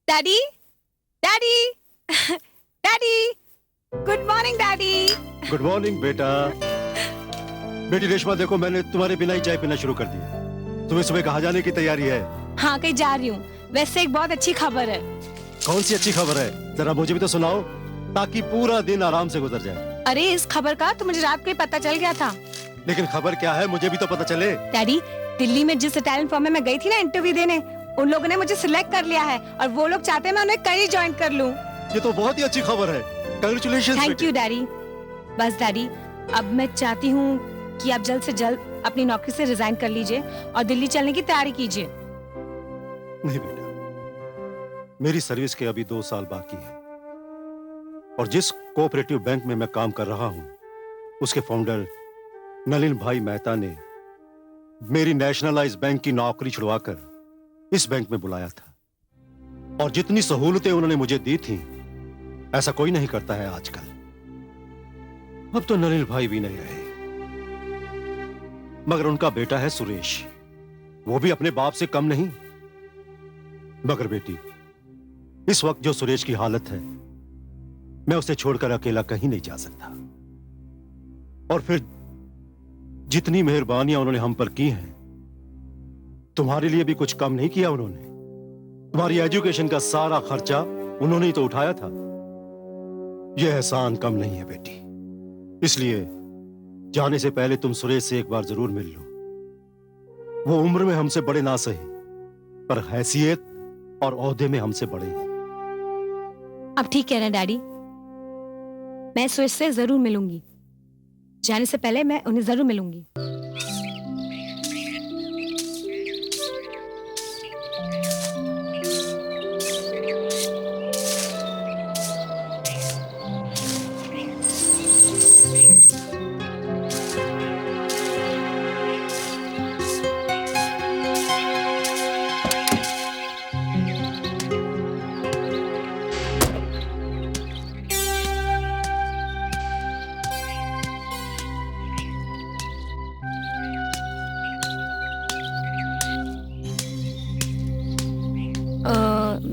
Daddy, daddy, daddy, good morning daddy. Good morning बेटा। बेटी रेशमा, देखो मैंने तुम्हारे बिना ही चाय पीना शुरू कर दिया। तुम्हें सुबह कहाँ जाने की तैयारी है? हाँ, कहीं जा रही हूँ। वैसे एक बहुत अच्छी खबर है। कौन सी अच्छी खबर है? जरा मुझे भी तो सुनाओ, ताकि पूरा दिन आराम से गुजर जाए। अरे इस खबर का तो मुझे रात को ही पता चल गया था। लेकिन खबर क्या है, मुझे भी तो पता चले। डैडी, दिल्ली में जिस इटालियन फर्म में मैं गई थी ना इंटरव्यू देने, उन लोगों ने मुझे सिलेक्ट कर लिया है और वो लोग चाहते हैं मैं उन्हें कल ही ज्वाइन कर लूं। ये तो बहुत ही अच्छी खबर है। कांग्रेचुलेशंस। Thank you daddy. बस डैडी, अब मैं चाहती हूँ कि आप जल्द से जल्द अपनी नौकरी से रिजाइन कर लीजिए और दिल्ली चलने की तैयारी कीजिए। नहीं बेटा, मेरी सर्विस के अभी 2 साल बाकी है और जिस कोऑपरेटिव बैंक में मैं काम कर रहा हूँ, उसके फाउंडर नलिन भाई मेहता ने मेरी नेशनलाइज बैंक की नौकरी छुड़वाकर इस बैंक में बुलाया था और जितनी सहूलतें उन्होंने मुझे दी थी, ऐसा कोई नहीं करता है आजकल। अब तो नलिन भाई भी नहीं रहे, मगर उनका बेटा है सुरेश, वो भी अपने बाप से कम नहीं। मगर बेटी, इस वक्त जो सुरेश की हालत है, मैं उसे छोड़कर अकेला कहीं नहीं जा सकता। और फिर जितनी मेहरबानियां उन्होंने हम पर की हैं, तुम्हारे लिए भी कुछ कम नहीं किया उन्होंने। तुम्हारी एजुकेशन का सारा खर्चा उन्होंने ही तो उठाया था। यह एहसान कम नहीं है बेटी। इसलिए जाने से पहले तुम सुरेश से एक बार जरूर मिल लो। वो उम्र में हमसे बड़े ना सही, पर हैसियत और ओहदे में हमसे बड़े हैं। अब ठीक कह रहे हैं डैडी, मैं सुरेश से जरूर मिलूंगी। जाने से पहले मैं उन्हें जरूर मिलूंगी।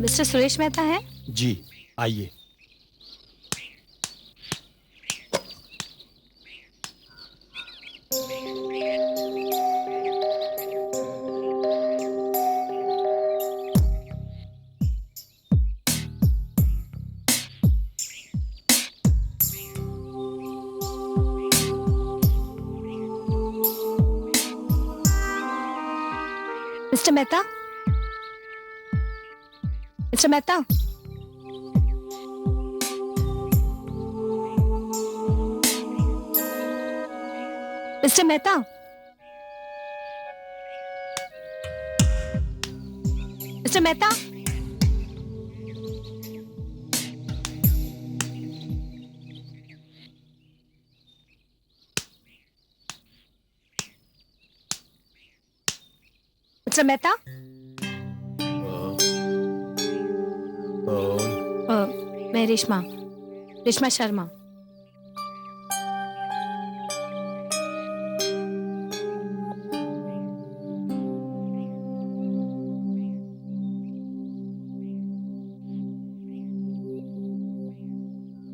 मिस्टर सुरेश मेहता है? जी, आइए। Mister Mehta, mister Mehta, mister Mehta, mister Mehta, mister Mehta. मैं रेशमा, रेशमा शर्मा।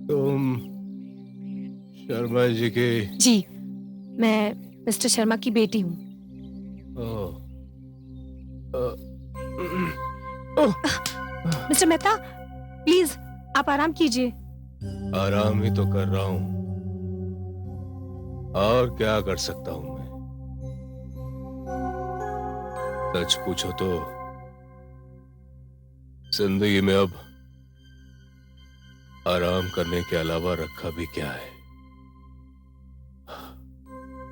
तुम शर्मा जी के? जी, मैं मिस्टर शर्मा की बेटी हूँ। ओह, ओह, मिस्टर मेहता, प्लीज आप आराम कीजिए। आराम ही तो कर रहा हूं, और क्या कर सकता हूं मैं? सच पूछो तो जिंदगी में अब आराम करने के अलावा रखा भी क्या है?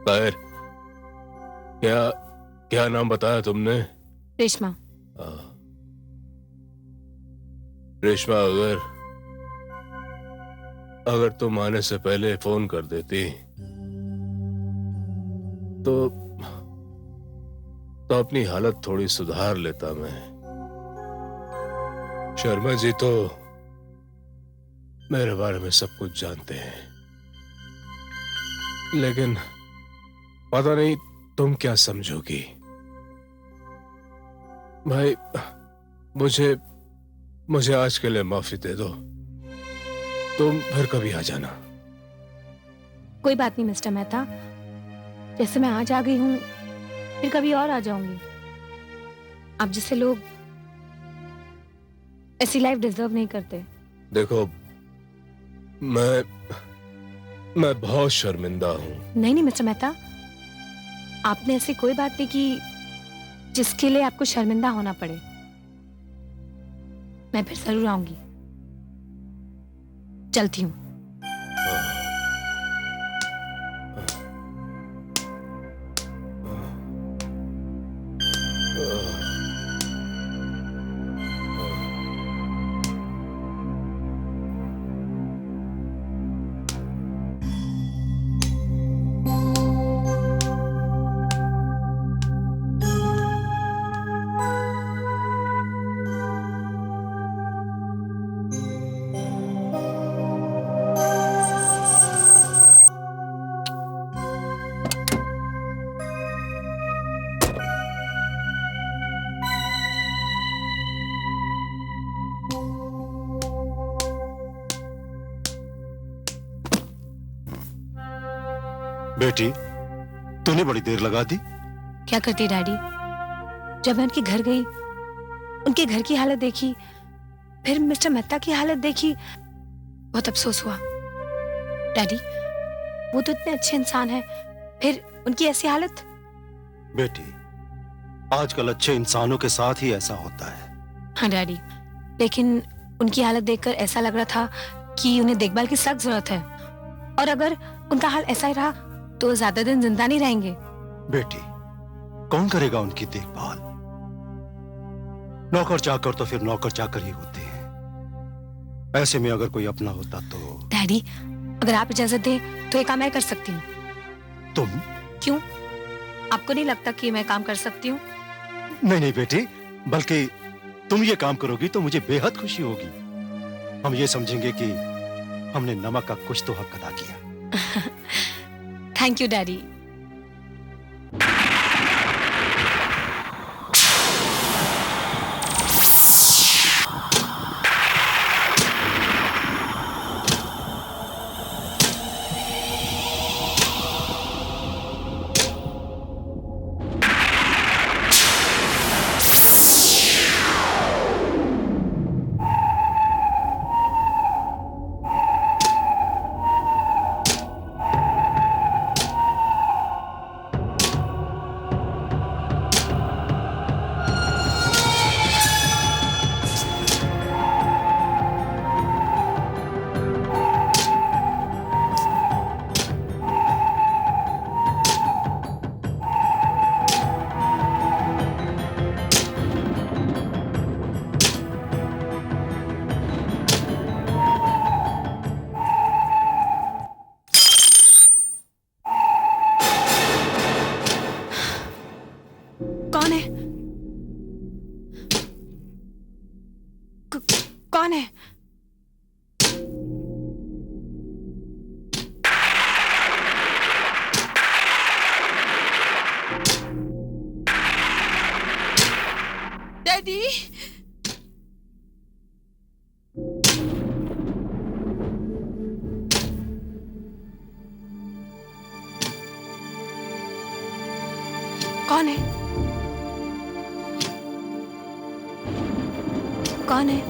खैर, क्या क्या नाम बताया तुमने? रेशमा। आ, रेशमा, अगर तुम आने से पहले फोन कर देती तो अपनी हालत थोड़ी सुधार लेता मैं। शर्मा जी तो मेरे बारे में सब कुछ जानते हैं, लेकिन पता नहीं तुम क्या समझोगी। भाई, मुझे आज के लिए माफी दे दो, तुम फिर कभी आ जाना। कोई बात नहीं मिस्टर मेहता, जैसे मैं आज आ गई हूँ फिर कभी और आ जाऊंगी। अब जैसे लोग ऐसी लाइफ डिजर्व नहीं करते। देखो, मैं बहुत शर्मिंदा हूँ। नहीं मिस्टर मेहता, आपने ऐसी कोई बात नहीं की जिसके लिए आपको शर्मिंदा होना पड़े। मैं फिर जरूर आऊंगी। चलती हूँ। बेटी, तूने बड़ी देर लगा दी। क्या करती डैडी, जब मैं उनके घर गई, उनके घर की हालत देखी, फिर मिस्टर मेहता की हालत देखी, बहुत अफसोस हुआ। डैडी, वो तो इतने अच्छे इंसान हैं, फिर उनकी ऐसी हालत। बेटी, आजकल अच्छे इंसानों के साथ ही ऐसा होता है। हाँ डैडी, लेकिन उनकी हालत देखकर ऐसा लग रहा था कि उन्हें देखभाल की सख्त जरूरत है, और अगर उनका हाल ऐसा ही रहा तो ज्यादा दिन जिंदा नहीं रहेंगे। बेटी, कौन करेगा उनकी देखभाल? नौकर चाकर तो फिर नौकर चाकर ही होते हैं। ऐसे में अगर कोई अपना होता तो। डैडी, अगर आप इजाजत दें तो ये काम मैं कर सकती हूँ। तुम? क्यों, आपको नहीं लगता कि मैं काम कर सकती हूँ? नहीं नहीं बेटी, बल्कि तुम ये काम करोगी तो मुझे बेहद खुशी होगी। हम ये समझेंगे कि हमने नमक का कुछ तो हक अदा किया। Thank you daddy. कौन है? कौन है? डैडी, कौन है? कौन है?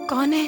कौन है?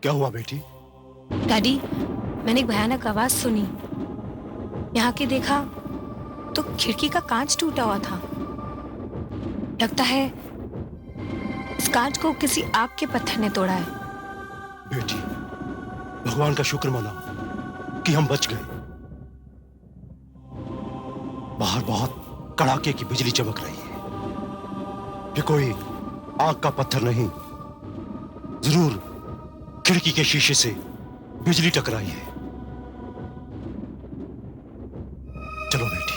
क्या हुआ बेटी? डैडी, मैंने एक भयानक आवाज सुनी। यहाँ के देखा तो खिड़की का कांच टूटा हुआ था। लगता है इस कांच को किसी आग के पत्थर ने तोड़ा है। बेटी, भगवान का शुक्र मनाओ कि हम बच गए। बाहर बहुत कड़ाके की बिजली चमक रही है। ये कोई आग का पत्थर नहीं, जरूर खिड़की के शीशे से बिजली टकराई है। चलो बेटी।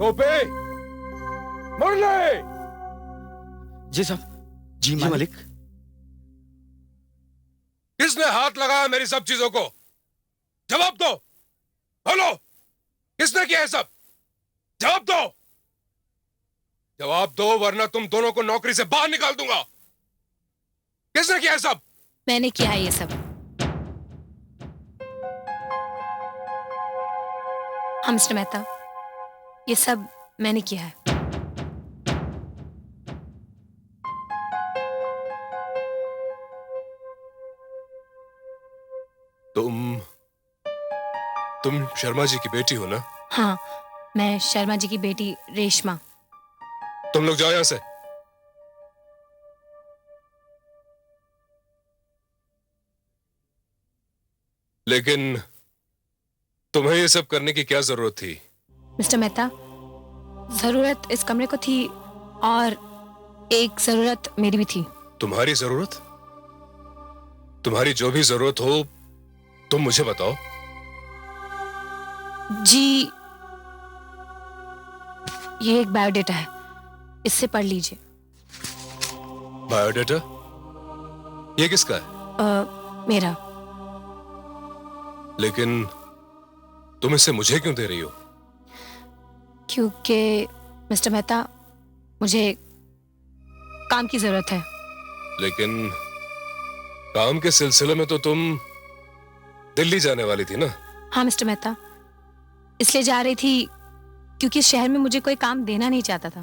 गोपे, मुरली! जी साहब। जी मालिक। किसने हाथ लगाया मेरी सब चीजों को? जवाब दो। बोलो, किसने किया है सब? जवाब दो। जवाब दो वरना तुम दोनों को नौकरी से बाहर निकाल दूंगा। किसने किया है सब? मैंने किया है ये सब। हाँ मिस्टर मेहता, ये सब मैंने किया है। तुम शर्मा जी की बेटी हो ना? हाँ, मैं शर्मा जी की बेटी रेशमा। तुम लोग जाओ यहां से। लेकिन तुम्हें ये सब करने की क्या जरूरत थी? मिस्टर मेहता, जरूरत इस कमरे को थी और एक जरूरत मेरी भी थी। तुम्हारी जरूरत? तुम्हारी जो भी जरूरत हो तुम मुझे बताओ। जी, ये एक बायोडेटा है, इससे पढ़ लीजिए। बायोडेटा? ये किसका है? मेरा। लेकिन तुम इसे मुझे क्यों दे रही हो? क्योंकि मिस्टर मेहता, मुझे काम की जरूरत है। लेकिन काम के सिलसिले में तो तुम दिल्ली जाने वाली थी ना? हाँ मिस्टर मेहता, इसलिए जा रही थी क्योंकि इस शहर में मुझे कोई काम देना नहीं चाहता था।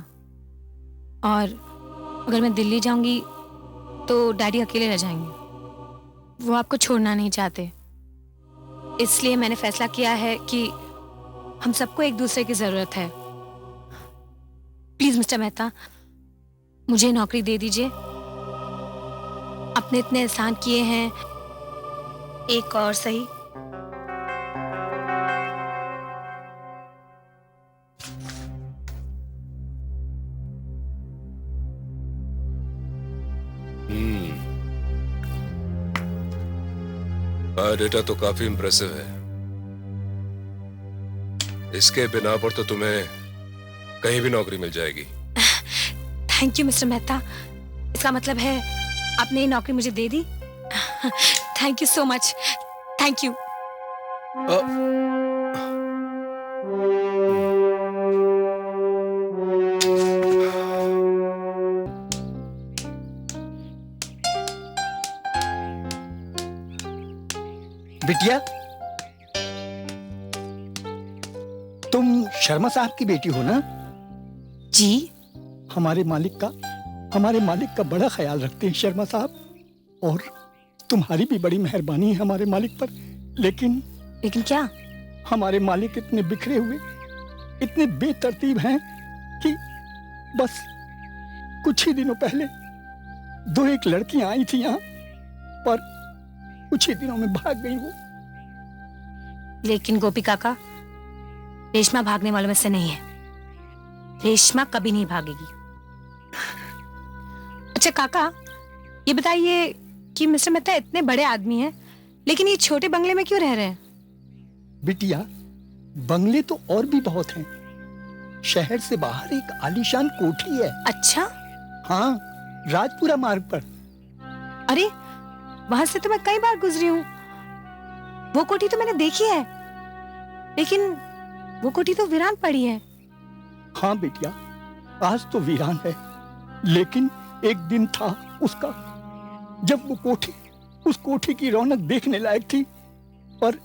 और अगर मैं दिल्ली जाऊंगी तो डैडी अकेले रह जाएंगे। वो आपको छोड़ना नहीं चाहते, इसलिए मैंने फैसला किया है कि हम सबको एक दूसरे की जरूरत है। प्लीज मिस्टर मेहता, मुझे नौकरी दे दीजिए। आपने इतने एहसान किए हैं, एक और सही। बायोडेटा तो काफी इम्प्रेसिव है। इसके बिना पर तो तुम्हें कहीं भी नौकरी मिल जाएगी। थैंक यू मिस्टर मेहता, इसका मतलब है आपने ये नौकरी मुझे दे दी। Thank you so much, thank you. बिटिया, तुम शर्मा साहब की बेटी हो ना? जी। हमारे मालिक का बड़ा ख्याल रखते हैं शर्मा साहब, और तुम्हारी भी बड़ी मेहरबानी है हमारे मालिक पर। लेकिन क्या? हमारे मालिक इतने बिखरे हुए, इतने बेतरतीब हैं कि बस कुछ ही दिनों पहले दो एक लड़कियां आई थी यहाँ, पर कुछ ही दिनों में भाग गई वो। लेकिन गोपी काका, रेशमा भागने वालों में से नहीं है। रेशमा कभी नहीं भागेगी। अच्छा काका, ये बताइए कि मिस्टर मेहता इतने बड़े आदमी हैं, लेकिन ये छोटे बंगले में क्यों रह रहे हैं? बिटिया, बंगले तो और भी बहुत हैं। शहर से बाहर एक आलीशान कोठी है। अच्छा? हाँ, राजपुरा मार्ग पर। अरे, वहां से तो मैं कई बार गुजरी हूँ। वो कोठी तो मैंने देखी है, लेकिन वो कोठी तो वीरान पड़ी है। हाँ बेटिया, आज तो वीरान है, लेकिन एक दिन था उसका जब वो उस कोठी की रौनक देखने लायक थी, और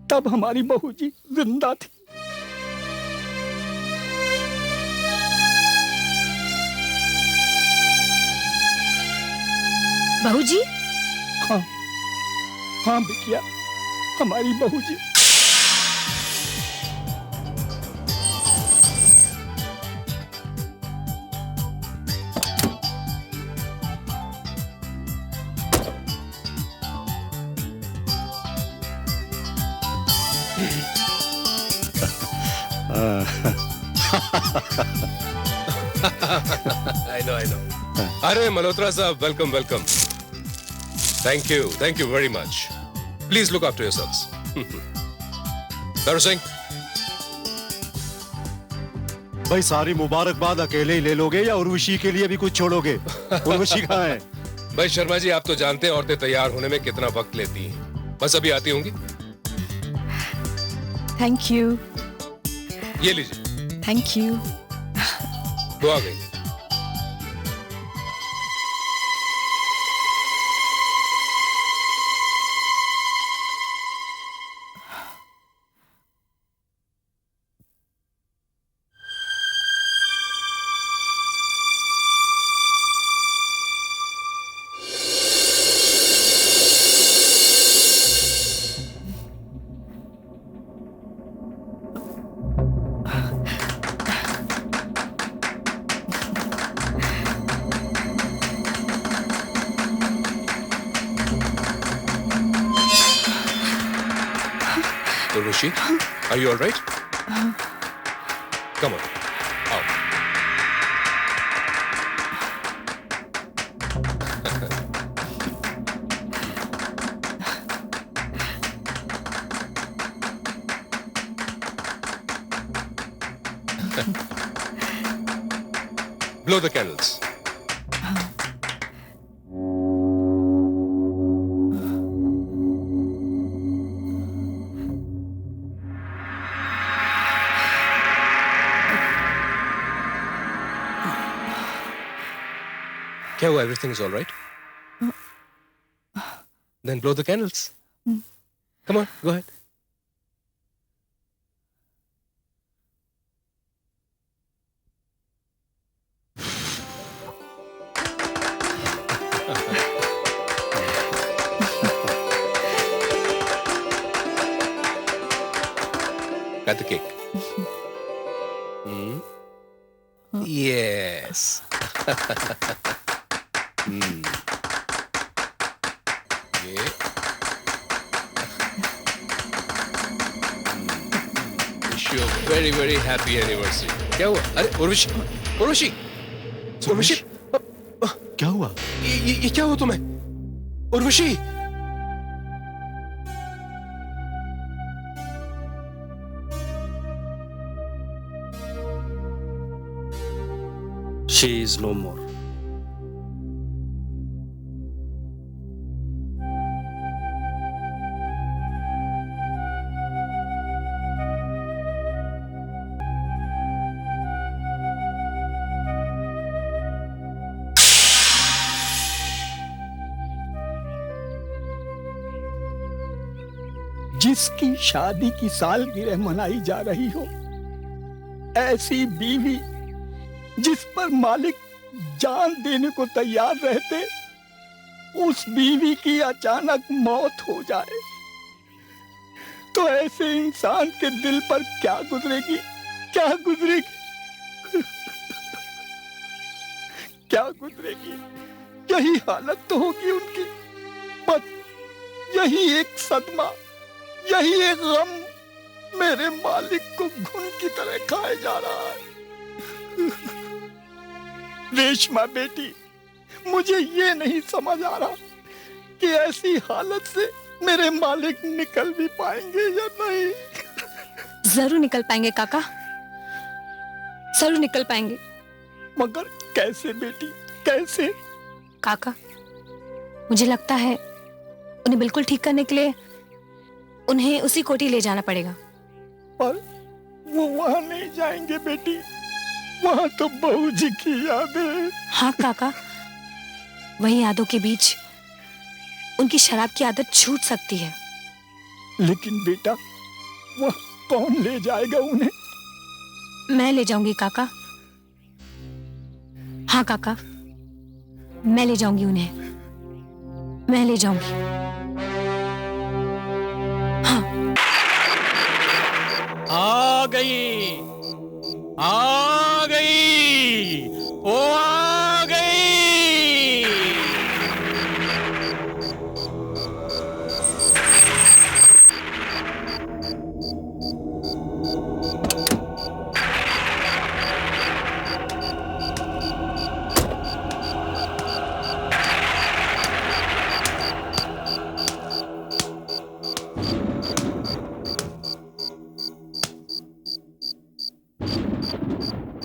तब हमारी बहू जी जिंदा थी। बहू जी? हाँ हाँ बिटिया, हमारी बहू जी। I know. अरे मल्होत्रा साहब, welcome welcome. Thank you very much. Please look after yourselves. दारू सिंह, भाई सारी मुबारकबाद अकेले ही ले लोगे या उर्वशी के लिए भी कुछ छोड़ोगे? उर्वशी कहाँ है? भाई शर्मा जी, आप तो जानते हैं औरतें तैयार होने में कितना वक्त लेती हैं। बस अभी आती होंगी। Thank you. ये लीजिए। Thank you. वो आ गई। Urvashi, are you all right? Come on, out. Blow the candles. क्या हुआ? Everything is all right? Then blow the candles. Come on, go ahead. Cut the cake. Yes. ये Wish you a very very happy anniversary. क्या हुआ? अरे उर्वशी, उर्वशी, उर्वशी, क्या हुआ? ये क्या हुआ तुम्हें? Urvashi, She is no more. जिसकी शादी की सालगिरह मनाई जा रही हो, ऐसी बीवी जिस पर मालिक जान देने को तैयार रहते, उस बीवी की अचानक मौत हो जाए तो ऐसे इंसान के दिल पर क्या गुजरेगी, क्या गुजरेगी, क्या गुजरेगी? यही हालत तो होगी उनकी। बस यही एक सदमा, यही एक गम मेरे मालिक को घुन की तरह खाए जा रहा है। रेशमा बेटी, मुझे ये नहीं समझ आ रहा कि ऐसी हालत से मेरे मालिक निकल भी पाएंगे या नहीं। जरूर निकल पाएंगे काका, जरूर निकल पाएंगे। मगर कैसे बेटी, कैसे? काका, मुझे लगता है उन्हें बिल्कुल ठीक करने के लिए उन्हें उसी कोठी ले जाना पड़ेगा। पर वो वहां नहीं जाएंगे बेटी, वहां तो बहू जी की यादें। हाँ काका, वही यादों के बीच उनकी शराब की आदत छूट सकती है। लेकिन बेटा, वह कौन ले जाएगा उन्हें? मैं ले जाऊंगी काका। हाँ काका, मैं ले जाऊंगी उन्हें, मैं ले जाऊंगी। हाँ। आ गई, आ गई, वो आ गई।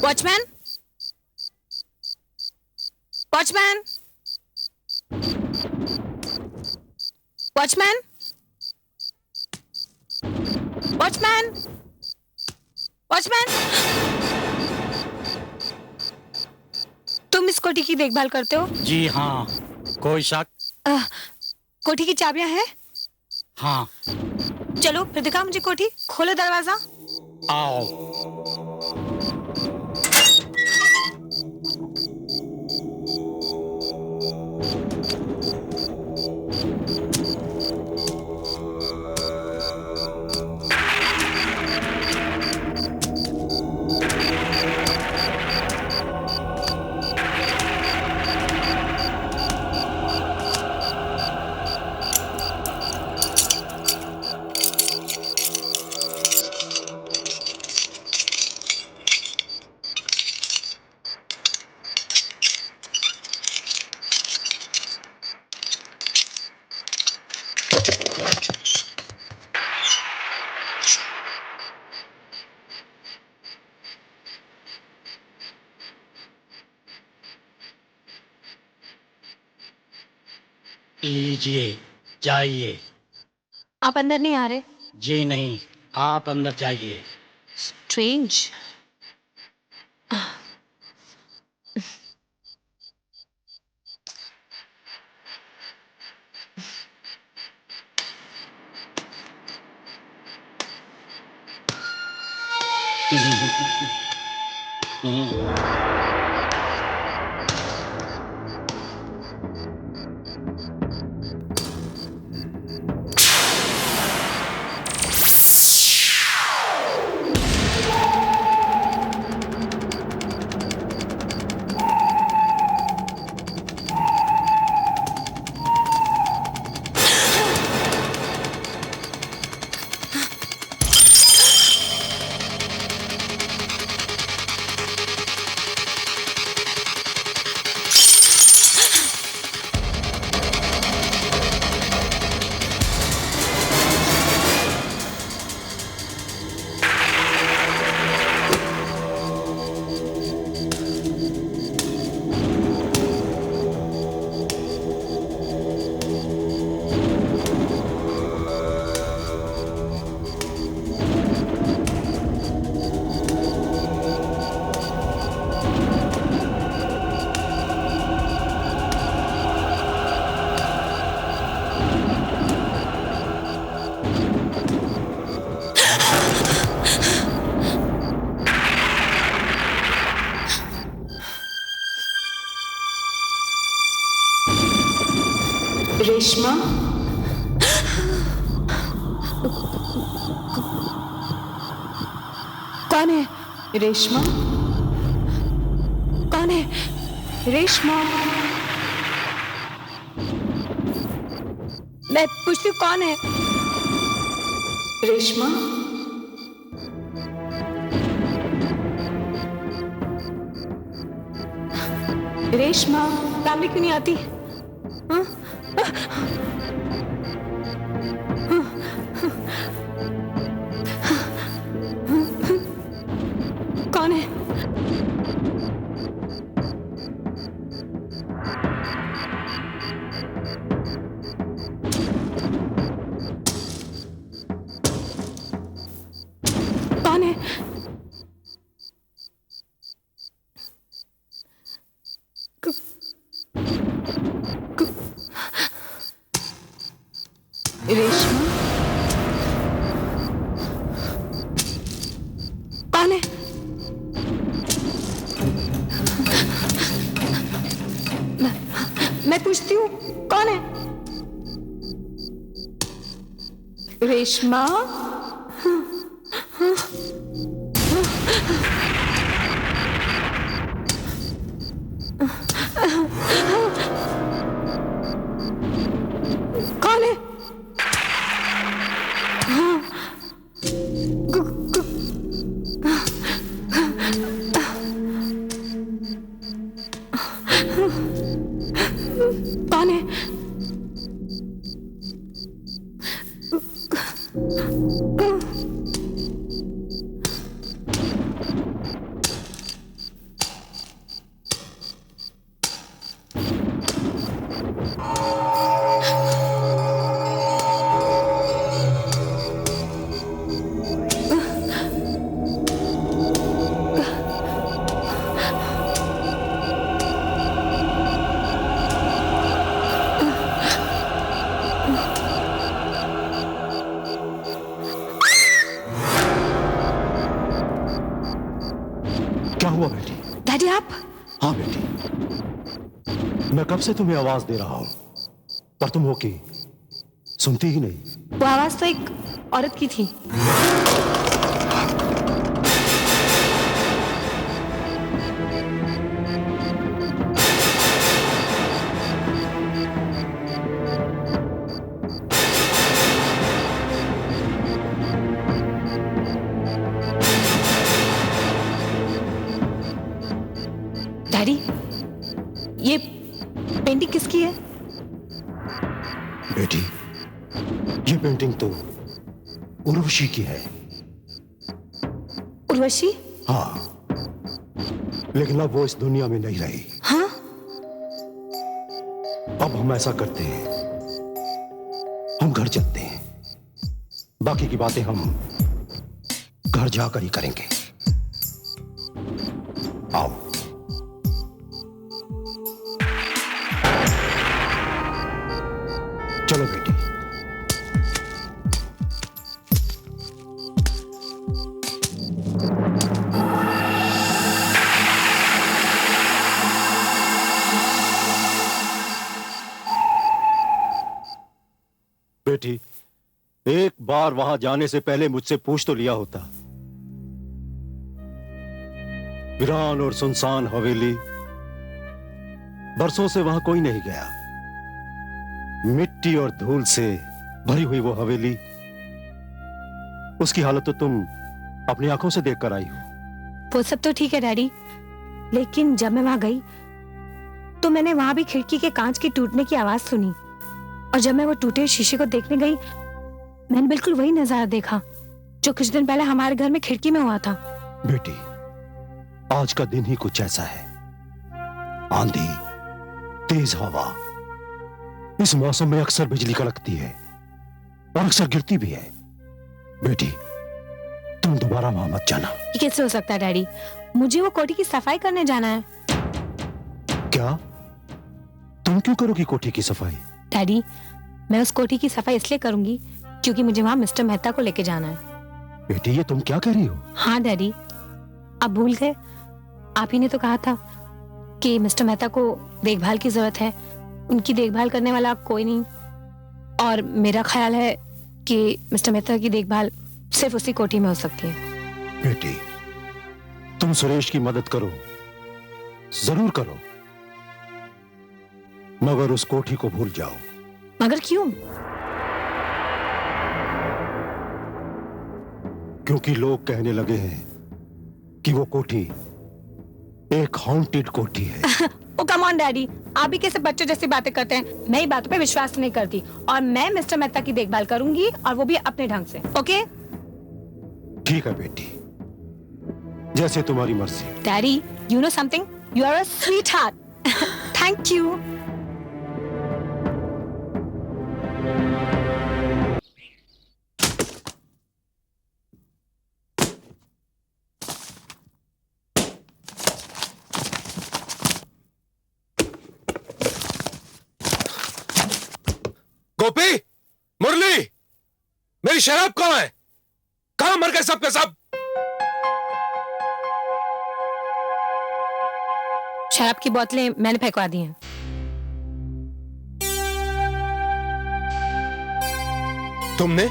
Watchman, watchman, watchman, watchman, watchman. तुम इस कोठी की देखभाल करते हो? जी हाँ, कोई शक? कोठी की चाबियां हैं? हाँ। चलो फिर दिखा मुझे कोठी, खोलो दरवाजा। आओ। लीजिए, जाइए। आप अंदर नहीं आ रहे? जी नहीं, आप अंदर जाइए। स्ट्रेंज। रेशमा, कौन है? रेशमा, कौन है? रेशमा, मैं पूछती हूँ कौन है? रेशमा, रेशमा, सामने क्यों नहीं आती? हाँ? कौन है? कौन है? रेशमा, कौन है? मैं पूछती हूँ कौन है? रेशमा, कौन है? कौन है? क्या हुआ बेटी? डैडी आप? हाँ बेटी, मैं कब से तुम्हें आवाज दे रहा हूं, पर तुम हो की सुनती ही नहीं। वो आवाज तो एक औरत की थी। डैडी, ये पेंटिंग किसकी है? बेटी, ये पेंटिंग तो उर्वशी की है। उर्वशी? हाँ, लेकिन अब वो इस दुनिया में नहीं रही। हाँ? अब हम ऐसा करते हैं, हम घर चलते हैं, बाकी की बातें हम घर जाकर ही करेंगे। आओ। चलो बेटी। बेटी, एक बार वहां जाने से पहले मुझसे पूछ तो लिया होता। वीरान और सुनसान हवेली, बरसों से वहां कोई नहीं गया। मिट्टी और धूल से भरी हुई वो हवेली, उसकी हालत तो तुम अपनी आंखों से देख कर आई हो। वो सब तो ठीक है डैडी, लेकिन जब मैं वहां गई तो मैंने वहां भी खिड़की के कांच के टूटने की आवाज सुनी, और जब मैं वो टूटे शीशे को देखने गई, मैंने बिल्कुल वही नजारा देखा जो कुछ दिन पहले हमारे घर में खिड़की में हुआ था। बेटी, आज का दिन ही कुछ ऐसा है। आंधी, तेज हवा, इस मौसम में अक्सर बिजली कड़कती है और अक्सर गिरती भी है। बेटी, तुम दोबारा वहां मत जाना। ये कैसे हो सकता है डैडी? मुझे वो कोठी की सफाई करने जाना है। क्या? तुम क्यों करोगी कोठी की सफाई? डैडी, मैं उस कोठी की सफाई इसलिए करूंगी क्योंकि मुझे वहां मिस्टर मेहता को लेके जाना है। बेटी, ये तुम क्या कह रही हो? हाँ डैडी, आप भूल गए? आप ही ने तो कहा था कि मिस्टर मेहता को देखभाल की जरूरत है, उनकी देखभाल करने वाला कोई नहीं। और मेरा ख्याल है कि मिस्टर मेहता की देखभाल सिर्फ उसी कोठी में हो सकती है। बेटी, तुम सुरेश की मदद करो, जरूर करो, मगर उस कोठी को भूल जाओ। मगर क्यों? क्योंकि लोग कहने लगे हैं कि वो कोठी एक हॉन्टेड कोठी है। ओ कम ऑन डैडी, आप भी कैसे बच्चों जैसी बातें करते हैं। मैं ये बातों पे विश्वास नहीं करती और मैं मिस्टर मेहता की देखभाल करूंगी, और वो भी अपने ढंग से। ओके ठीक है बेटी, जैसे तुम्हारी मर्जी। Daddy, you know something, you are a sweetheart. Thank you. Gopi, Murli, मेरी शराब कहाँ है? कहाँ मर गए सब के सब? शराब की बोतलें मैंने फेंकवा दी हैं। तुमने?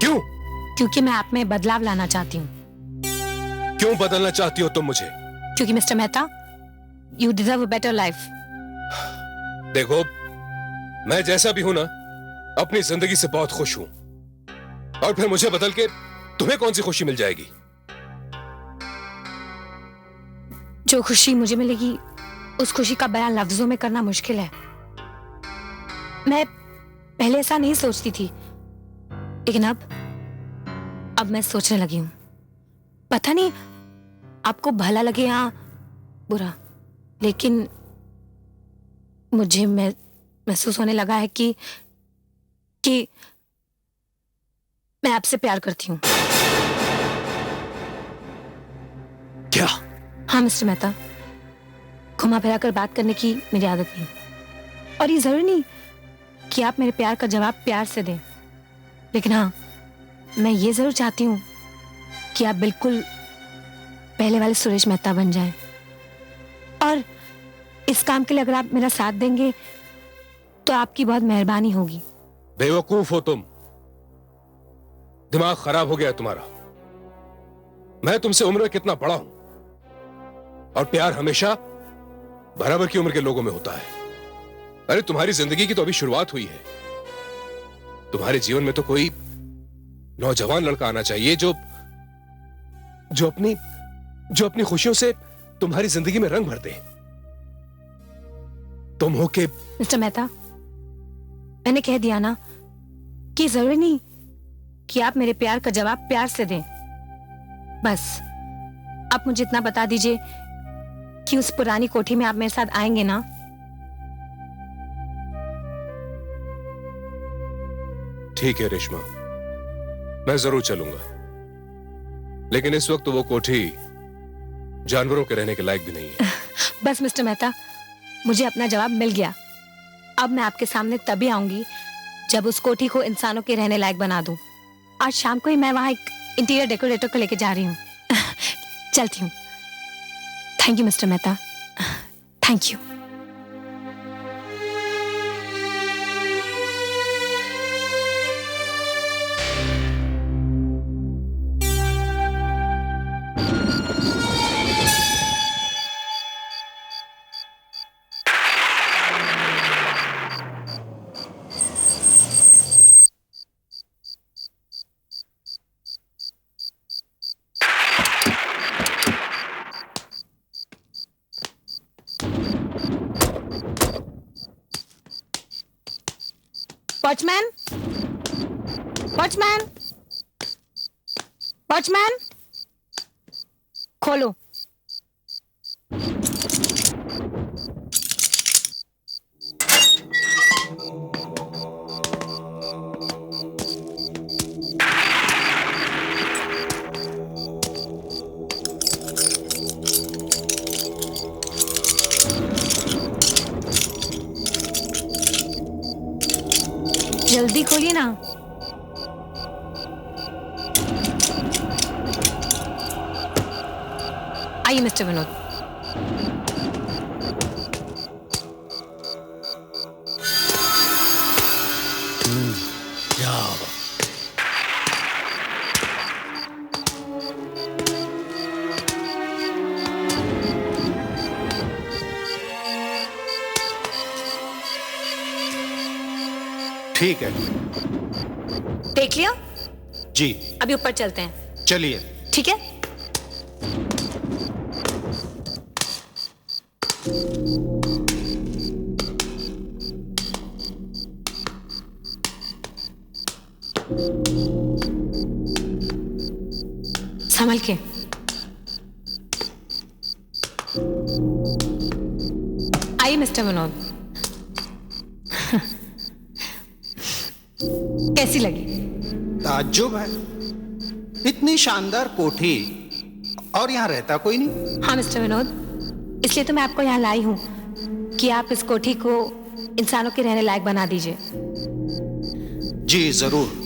क्यों? क्योंकि मैं आप में बदलाव लाना चाहती हूँ। क्यों बदलना चाहती हो तुम मुझे? क्योंकि mister Mehta, you deserve a better life. देखो, मैं जैसा भी हूं ना, अपनी जिंदगी से बहुत खुश हूं, और फिर मुझे बदल के तुम्हें कौन सी खुशी मिल जाएगी? जो खुशी मुझे मिलेगी, उस खुशी का बयान लफ्जों में करना मुश्किल है। मैं पहले ऐसा नहीं सोचती थी, लेकिन अब मैं सोचने लगी हूं। पता नहीं आपको भला लगे या बुरा, लेकिन मुझे महसूस होने लगा है कि मैं आपसे प्यार करती हूं। क्या? हाँ मिस्टर मेहता, घुमा फिरा कर बात करने की मेरी आदत नहीं, और ये जरूरी नहीं कि आप मेरे प्यार का जवाब प्यार से दें, लेकिन हाँ, मैं ये जरूर चाहती हूँ कि आप बिल्कुल पहले वाले सुरेश मेहता बन जाएं। और इस काम के लिए अगर आप मेरा साथ देंगे तो आपकी बहुत मेहरबानी होगी। बेवकूफ हो तुम, दिमाग खराब हो गया तुम्हारा। मैं तुमसे उम्र में कितना बड़ा हूं, और प्यार हमेशा बराबर की उम्र के लोगों में होता है। अरे तुम्हारी जिंदगी की तो अभी शुरुआत हुई है। तुम्हारे जीवन में तो कोई नौजवान लड़का आना चाहिए जो अपनी खुशियों से तुम्हारी जिंदगी में रंग भर दे। तुम हो के मिस्टर मेहता, मैंने कह दिया ना कि जरूरी नहीं कि आप मेरे प्यार का जवाब प्यार से दें। बस आप मुझे इतना बता दीजिए कि उस पुरानी कोठी में आप मेरे साथ आएंगे ना? ठीक है रेशमा, मैं जरूर चलूंगा, लेकिन इस वक्त तो वो कोठी जानवरों के रहने के लायक भी नहीं है। बस मिस्टर मेहता, मुझे अपना जवाब मिल गया। अब मैं आपके सामने तभी आऊंगी जब उस कोठी को इंसानों के रहने लायक बना दूं। आज शाम को ही मैं वहां एक इंटीरियर डेकोरेटर को लेके जा रही हूँ। चलती हूँ। Thank you mister Mehta, thank you. Watchman, watchman, watchman, खोलो। जल्दी खोलिए ना। आइए मिस्टर विनोद। ठीक है देख लिया? जी, अभी ऊपर चलते हैं, चलिए। ठीक है? संभल के। आइए मिस्टर विनोद। कैसी लगी? ताज्जुब है, इतनी शानदार कोठी और यहाँ रहता कोई नहीं। हाँ मिस्टर विनोद, इसलिए तो मैं आपको यहाँ लाई हूँ कि आप इस कोठी को इंसानों के रहने लायक बना दीजिए। जी जरूर।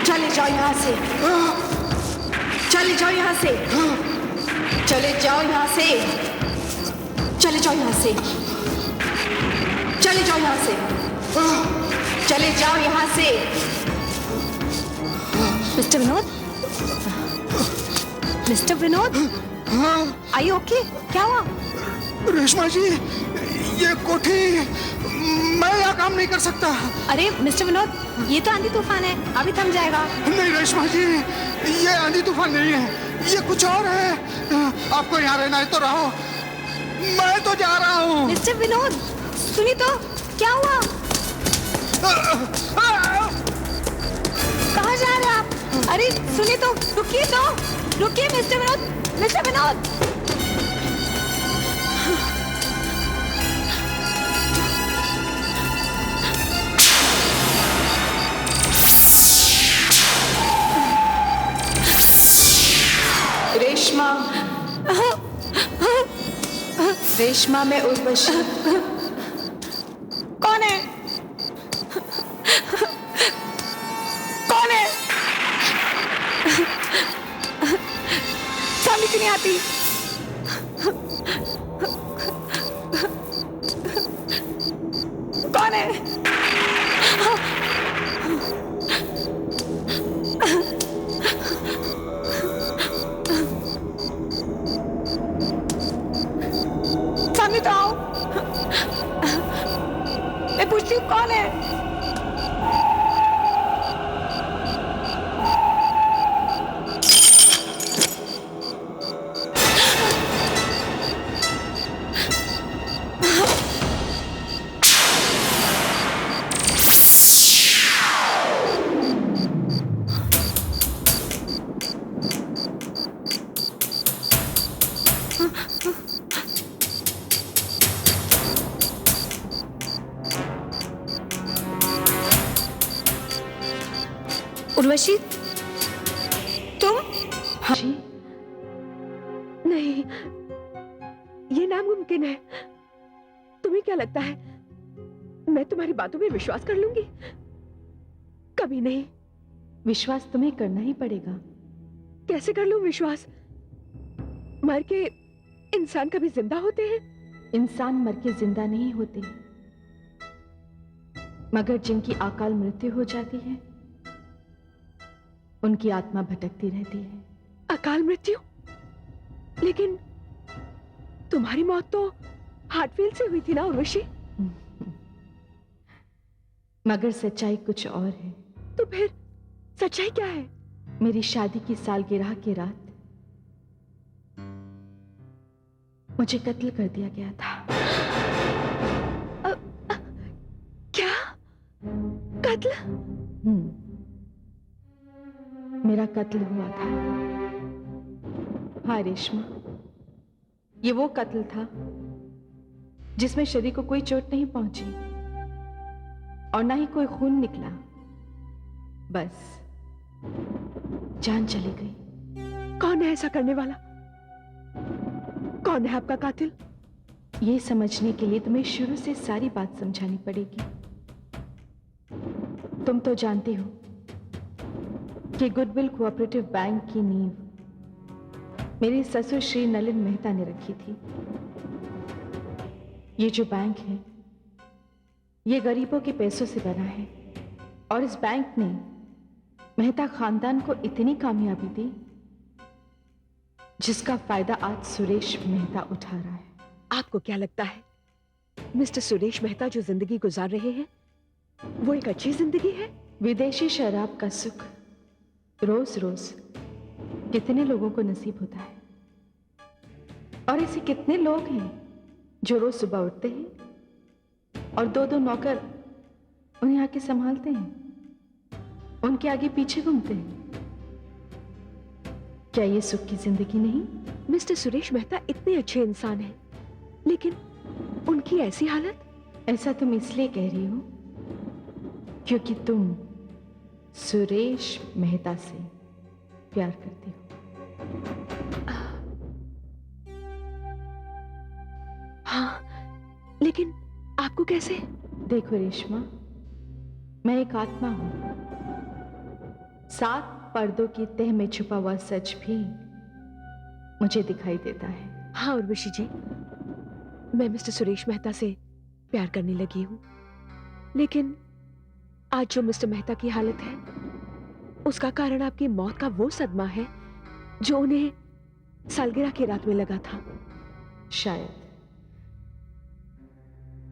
चले जाओ यहाँ से, चले जाओ यहाँ से, चले जाओ यहाँ से, चले जाओ यहाँ से, चले जाओ यहाँ से, चले जाओ यहाँ से। मिस्टर विनोद, मिस्टर विनोद, आई ओके? क्या हुआ? रेशमा जी, ये कोठी, मैं यहाँ काम नहीं कर सकता। अरे मिस्टर विनोद, ये तो आंधी तूफान है, अभी थम जाएगा। नहीं रेशमा जी, ये आंधी तूफान नहीं है, ये कुछ और है। आपको यहाँ रहना है तो रहो, मैं तो जा रहा हूँ। मिस्टर विनोद, सुनी तो, क्या हुआ? कहाँ जा रहे हैं आप? अरे सुनिए तो, रुकिए तो, रुकिए मिस्टर विनोद, मिस्टर विनोद। रेशमा, रेशमा मैं उर्वशी। कौन है? कौन है? समझ नहीं आती। कौन है? सामने तो आओ। मैं पूछती हूँ कौन है? उर्वशी, तुम? हाँ जी, नहीं, ये नामुमकिन है। तुम्हें क्या लगता है मैं तुम्हारी बातों में विश्वास कर लूंगी? कभी नहीं। विश्वास तुम्हें करना ही पड़ेगा। कैसे कर लूं विश्वास? मर के इंसान कभी जिंदा होते हैं? इंसान मर के जिंदा नहीं होते, मगर जिनकी अकाल मृत्यु हो जाती है उनकी आत्मा भटकती रहती है। अकाल मृत्यु? लेकिन तुम्हारी मौत तो हार्ट फेल से हुई थी ना उर्वशी? मगर सच्चाई कुछ और है। तो फिर सच्चाई क्या है? मेरी शादी की सालगिरह की रात मुझे कत्ल कर दिया गया था। क्या? कत्ल? मेरा कत्ल हुआ था। हाँ रेशमा, ये वो कत्ल था जिसमें शरीर को कोई चोट नहीं पहुंची और ना ही कोई खून निकला, बस जान चली गई। कौन है ऐसा करने वाला? कौन है आपका कातिल? ये समझने के लिए तुम्हें शुरू से सारी बात समझानी पड़ेगी। तुम तो जानती हो कि गुडविल कोऑपरेटिव बैंक की नींव मेरे ससुर श्री नलिन मेहता ने रखी थी। ये जो बैंक है ये गरीबों के पैसों से बना है और इस बैंक ने मेहता खानदान को इतनी कामयाबी दी जिसका फायदा आज सुरेश मेहता उठा रहा है। आपको क्या लगता है मिस्टर सुरेश मेहता जो जिंदगी गुजार रहे हैं वो एक अच्छी जिंदगी है? विदेशी शराब का सुख रोज रोज कितने लोगों को नसीब होता है और ऐसे कितने लोग हैं जो रोज सुबह उठते हैं और दो दो नौकर उन्हें आके संभालते हैं, उनके आगे पीछे घूमते हैं। क्या ये सुख की जिंदगी नहीं? मिस्टर सुरेश मेहता इतने अच्छे इंसान हैं, लेकिन उनकी ऐसी हालत? ऐसा तुम इसलिए कह रही हो क्योंकि तुम सुरेश मेहता से प्यार करती हो। हाँ, लेकिन आपको कैसे? देखो रेशमा, मैं एक आत्मा हूं। 7 पर्दों की तह में छुपा हुआ सच भी मुझे दिखाई देता है। हाँ उर्वशी जी, मैं मिस्टर सुरेश मेहता से प्यार करने लगी हूं, लेकिन आज जो मिस्टर मेहता की हालत है उसका कारण आपकी मौत का वो सदमा है जो उन्हें सालगिरह की रात में लगा था। शायद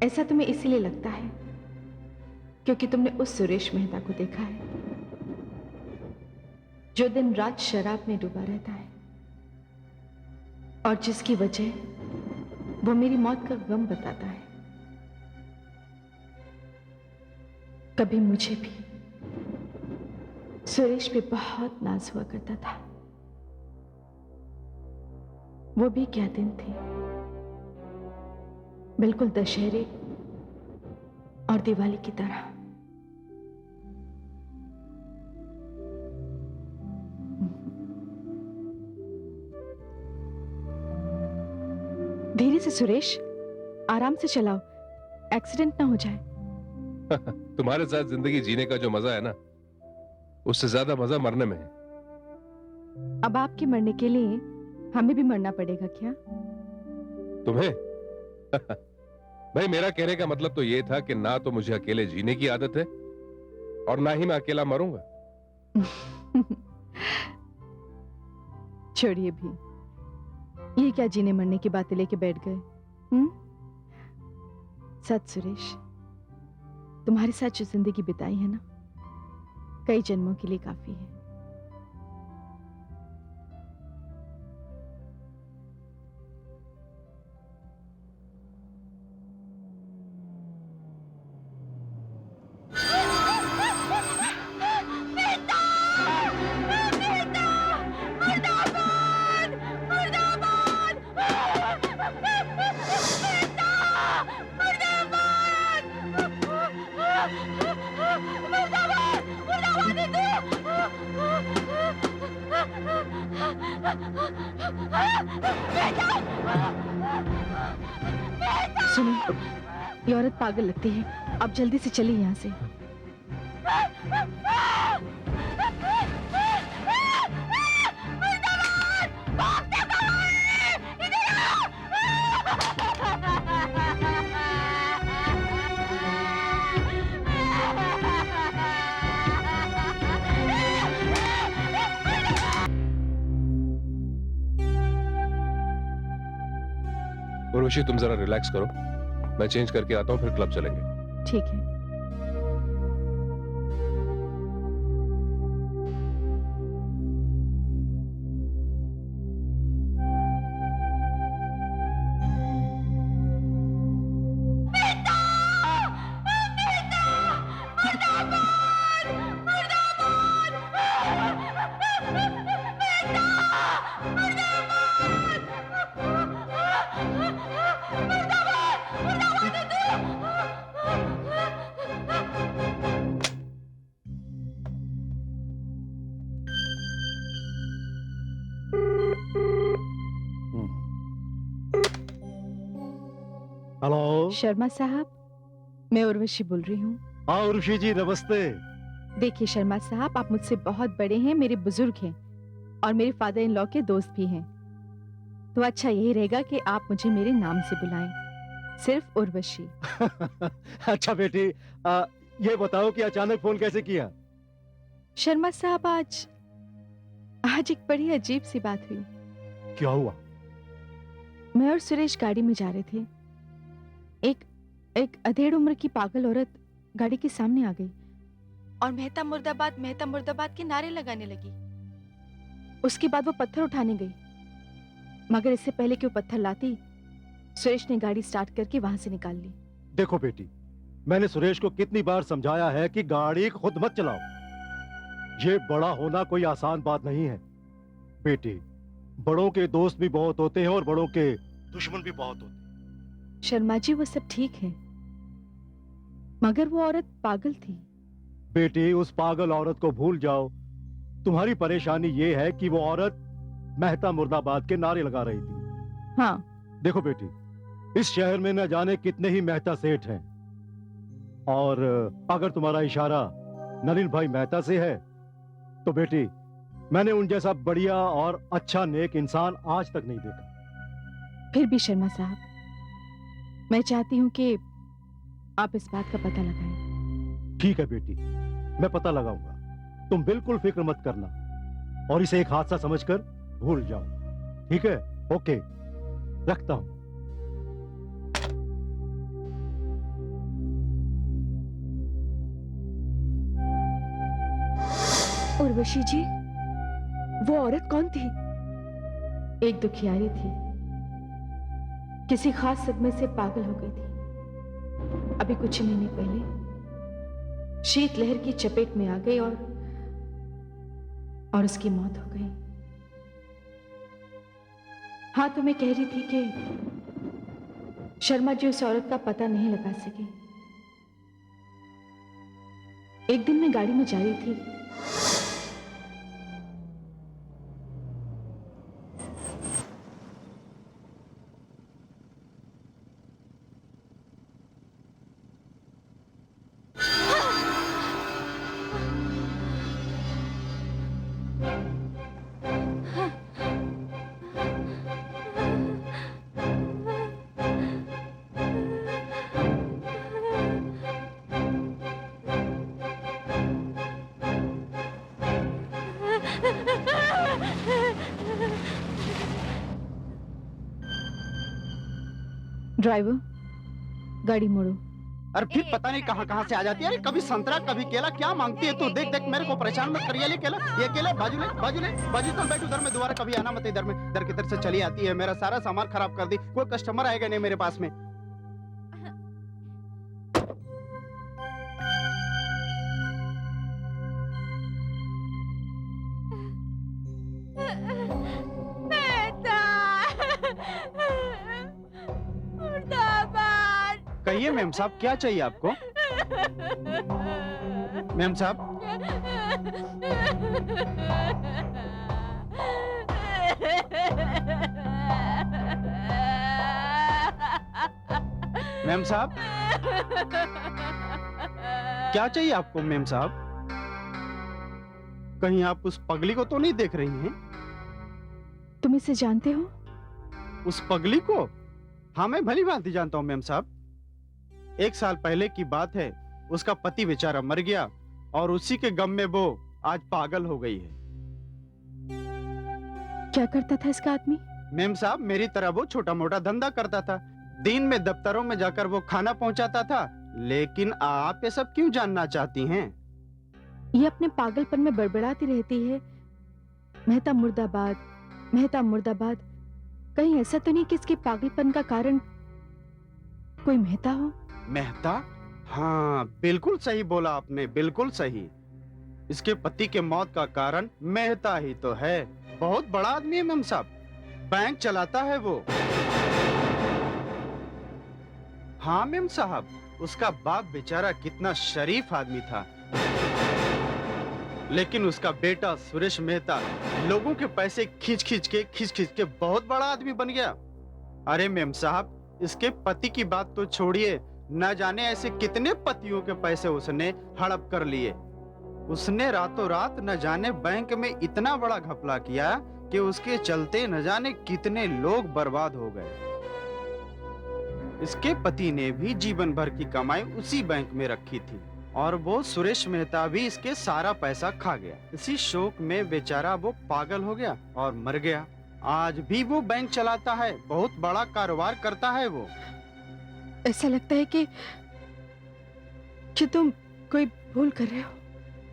ऐसा तुम्हें इसीलिए लगता है क्योंकि तुमने उस सुरेश मेहता को देखा है जो दिन रात शराब में डूबा रहता है और जिसकी वजह वो मेरी मौत का गम बताता है। कभी मुझे भी सुरेश पे बहुत नाज हुआ करता था। वो भी क्या दिन थे, बिल्कुल दशहरे और दिवाली की तरह। धीरे से सुरेश, आराम से चलाओ, एक्सीडेंट ना हो जाए। तुम्हारे साथ जिंदगी जीने का जो मजा है ना, उससे ज्यादा मजा मरने में है। अब आपके मरने के लिए हमें भी मरना पड़ेगा क्या? तुम्हें? भाई, मेरा कहने का मतलब तो ये था कि ना तो मुझे अकेले जीने की आदत है और ना ही मैं अकेला मरूंगा। छोड़िए भी, ये क्या जीने मरने की बातें लेके बैठ गए? सच सुरेश, तुम्हारे साथ जो जिंदगी बिताई है ना, कई जन्मों के लिए काफी है। सुनो, ये औरत पागल लगती है, अब जल्दी से चलिए यहाँ से। उर्वशी, तुम जरा रिलैक्स करो, मैं चेंज करके आता हूँ, फिर क्लब चलेंगे। ठीक है। हेलो। शर्मा साहब, मैं उर्वशी बोल रही हूँ। हाँ उर्वशी जी, नमस्ते। देखिए शर्मा साहब, आप मुझसे बहुत बड़े हैं, मेरे बुजुर्ग हैं और मेरे फादर इन लॉ के दोस्त भी हैं। तो अच्छा यही रहेगा कि आप मुझे मेरे नाम से बुलाएं, सिर्फ उर्वशी। अच्छा बेटी, ये बताओ कि अचानक फोन कैसे किया? शर्मा साहब, आज एक बड़ी अजीब सी बात हुई। क्या हुआ? मैं और सुरेश गाड़ी में जा रहे थे। एक अधेड़ उम्र की पागल औरत गाड़ी के सामने आ गई और मेहता मुर्दाबाद के नारे लगाने लगी। उसके बाद वो पत्थर उठाने गई, मगर इससे पहले कि वो पत्थर लाती, सुरेश ने गाड़ी स्टार्ट करके वहां से निकाल ली। देखो बेटी, मैंने सुरेश को कितनी बार समझाया है कि गाड़ी खुद मत चलाओ। ये बड़ा होना कोई आसान बात नहीं है बेटी। बड़ों के दोस्त भी बहुत होते हैं और बड़ों के दुश्मन भी बहुत होते हैं। शर्मा जी, वो सब ठीक है, मगर वो औरत पागल थी। बेटी, उस पागल औरत को भूल जाओ। तुम्हारी परेशानी ये है कि वो औरत मेहता मुर्दाबाद के नारे लगा रही थी। हाँ। देखो बेटी, इस शहर में न जाने कितने ही मेहता सेठ हैं, और अगर तुम्हारा इशारा नलिन भाई मेहता से है तो बेटी, मैंने उन जैसा बढ़िया और अच्छा नेक इंसान आज तक नहीं देखा। फिर भी शर्मा साहब, मैं चाहती हूँ कि आप इस बात का पता लगाएं। ठीक है बेटी, मैं पता लगाऊंगा। तुम बिल्कुल फिक्र मत करना और इसे एक हादसा समझकर भूल जाओ। ठीक है? ओके, रखता हूं। उर्वशी जी, वो औरत कौन थी? एक दुखियारी थी, किसी खास सदमे से पागल हो गई थी। अभी कुछ महीने पहले शीतलहर की चपेट में आ गई और उसकी मौत हो गई। हाँ, तो मैं कह रही थी कि शर्मा जी उस औरत का पता नहीं लगा सके। एक दिन मैं गाड़ी में जा रही थी, ड्राइवर गाड़ी मोड़ो। अरे फिर पता नहीं कहाँ कहाँ से आ जाती है। अरे कभी संतरा कभी केला, क्या मांगती है तू? देख देख मेरे को परेशान मत करिए। ये केला बाजू ले तो बैठ उधर में, दोबारा कभी आना मत इधर में। इधर की तरफ से चली आती है, मेरा सारा सामान खराब कर दी। कोई कस्टमर आएगा नहीं मेरे पास में। कहिए मैम साहब, क्या चाहिए आपको? मैम साहब, मैम साहब, क्या चाहिए आपको? मैम साहब, कहीं आप उस पगली को तो नहीं देख रही हैं? तुम इसे जानते हो? उस पगली को? हाँ, मैं भली भांति जानता हूँ मैम साहब। 1 साल पहले की बात है, उसका पति बेचारा मर गया और उसी के गम में वो आज पागल हो गई है। क्या करता था इसका आदमी? मैम साहब, मेरी तरह वो छोटा मोटा धंधा करता था। दिन में दफ्तरों में जाकर वो खाना पहुंचाता था। लेकिन आप ये सब क्यों जानना चाहती हैं? ये अपने पागलपन में बड़बड़ाती रहती है, मेहता मुर्दाबाद, मेहता मुर्दाबाद। कहीं ऐसा तो नहीं कि इसके पागलपन का कारण कोई मेहता हो? मेहता? हाँ, बिल्कुल सही बोला आपने, बिल्कुल सही। इसके पति के मौत का कारण मेहता ही तो है। बहुत बड़ा आदमी है मैम साहब, बैंक चलाता है वो। हाँ मैम साहब, उसका बाप बेचारा कितना शरीफ आदमी था, लेकिन उसका बेटा सुरेश मेहता लोगों के पैसे खींच खींच के बहुत बड़ा आदमी बन गया। अरे मैम साहब, इसके पति की बात तो छोड़िए, न जाने ऐसे कितने पतियों के पैसे उसने हड़प कर लिए। उसने रातों रात न जाने बैंक में इतना बड़ा घपला किया कि उसके चलते न जाने कितने लोग बर्बाद हो गए। इसके पति ने भी जीवन भर की कमाई उसी बैंक में रखी थी और वो सुरेश मेहता भी इसके सारा पैसा खा गया। इसी शोक में बेचारा वो पागल हो गया और मर गया। आज भी वो बैंक चलाता है, बहुत बड़ा कारोबार करता है वो। ऐसा लगता है कि तुम कोई भूल कर रहे हो।